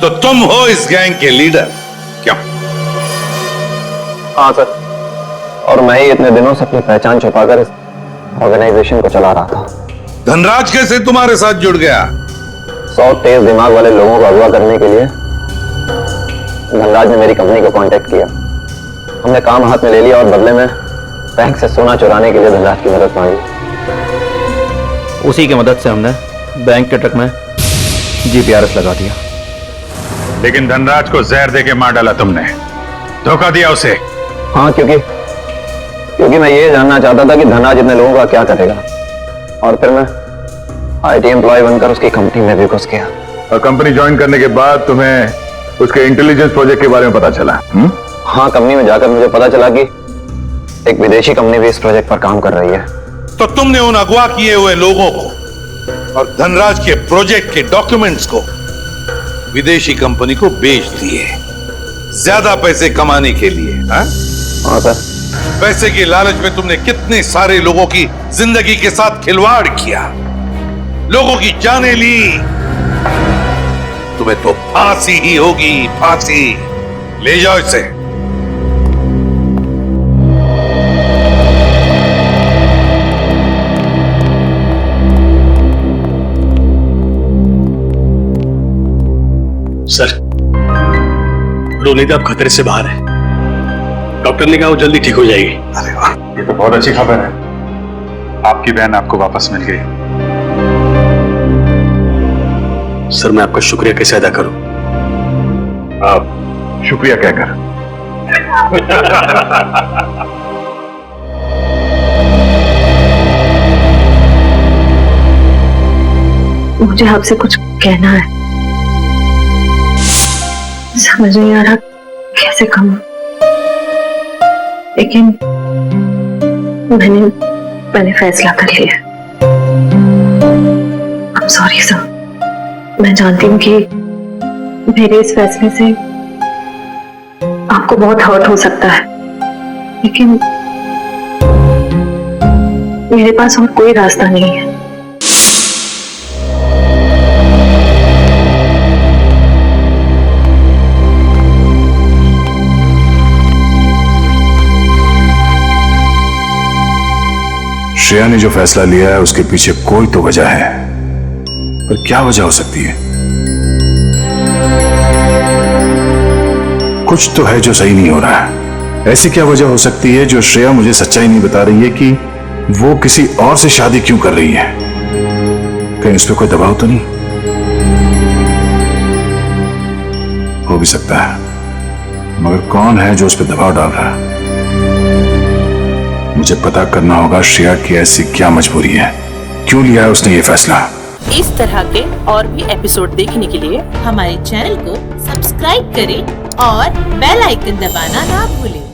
तो तुम हो इस गैंग के लीडर? क्यों? हाँ सर, और मैं ही इतने दिनों से अपनी पहचान छुपाकर इस ऑर्गेनाइजेशन को चला रहा था। धनराज कैसे तुम्हारे साथ जुड़ गया? 100 तेज दिमाग वाले लोगों को अगवा करने के लिए धनराज ने मेरी कंपनी को कांटेक्ट किया। हमने काम हाथ में ले लिया और बदले में बैंक से सोना चुराने के लिए धनराज की मदद मांगी। उसी की मदद से हमने बैंक के ट्रक में जीपीआरएस लगा दिया। लेकिन धनराज को जहर देके मार डाला तुमने, धोखा दिया उसे। हाँ, क्योंकि मैं ये जानना चाहता था कि धनराज इतने लोगों का क्या करेगा, और फिर मैं आईटी एम्प्लॉय बनकर उसकी कंपनी में भी घुस गया। और कंपनी ज्वाइन करने के बाद तुम्हें उसके इंटेलिजेंस प्रोजेक्ट के बारे में पता चला? हाँ, कंपनी में जाकर मुझे पता चला कि एक विदेशी कंपनी भी इस प्रोजेक्ट पर काम कर रही है। तो तुमने उन अगवा किए हुए लोगों को और धनराज के प्रोजेक्ट के डॉक्यूमेंट्स को विदेशी कंपनी को बेच दिए। ज्यादा पैसे कमाने के लिए। हाँ सर। पैसे की लालच में तुमने कितने सारे लोगों की जिंदगी के साथ खिलवाड़ किया, लोगों की जानें ली। तुम्हें तो फांसी ही होगी, फांसी। ले जाओ इसे। सर, रोनिता अब खतरे से बाहर है। डॉक्टर ने कहा वो जल्दी ठीक हो जाएगी। अरे वाह, ये तो बहुत अच्छी खबर है। आपकी बहन आपको वापस मिल गई। सर, मैं आपका शुक्रिया कैसे अदा करूं? आप शुक्रिया कहकर। मुझे आपसे कुछ कहना है, समझ नहीं आ रहा कैसे कहूं, लेकिन मैंने फैसला कर लिया। I'm sorry सर, मैं जानती हूँ कि मेरे इस फैसले से आपको बहुत हर्ट हो सकता है, लेकिन मेरे पास और कोई रास्ता नहीं है। श्रेया ने जो फैसला लिया है उसके पीछे कोई तो वजह है, पर क्या वजह हो सकती है? कुछ तो है जो सही नहीं हो रहा है। ऐसी क्या वजह हो सकती है जो श्रेया मुझे सच्चाई नहीं बता रही है कि वो किसी और से शादी क्यों कर रही है? कहीं उस पर कोई दबाव तो नहीं? हो भी सकता है, मगर कौन है जो उस पर दबाव डाल रहा है? मुझे पता करना होगा श्रेया की ऐसी क्या मजबूरी है, क्यों लिया है उसने ये फैसला। इस तरह के और भी एपिसोड देखने के लिए हमारे चैनल को सब्सक्राइब करें और बेल आइकन दबाना ना भूलें।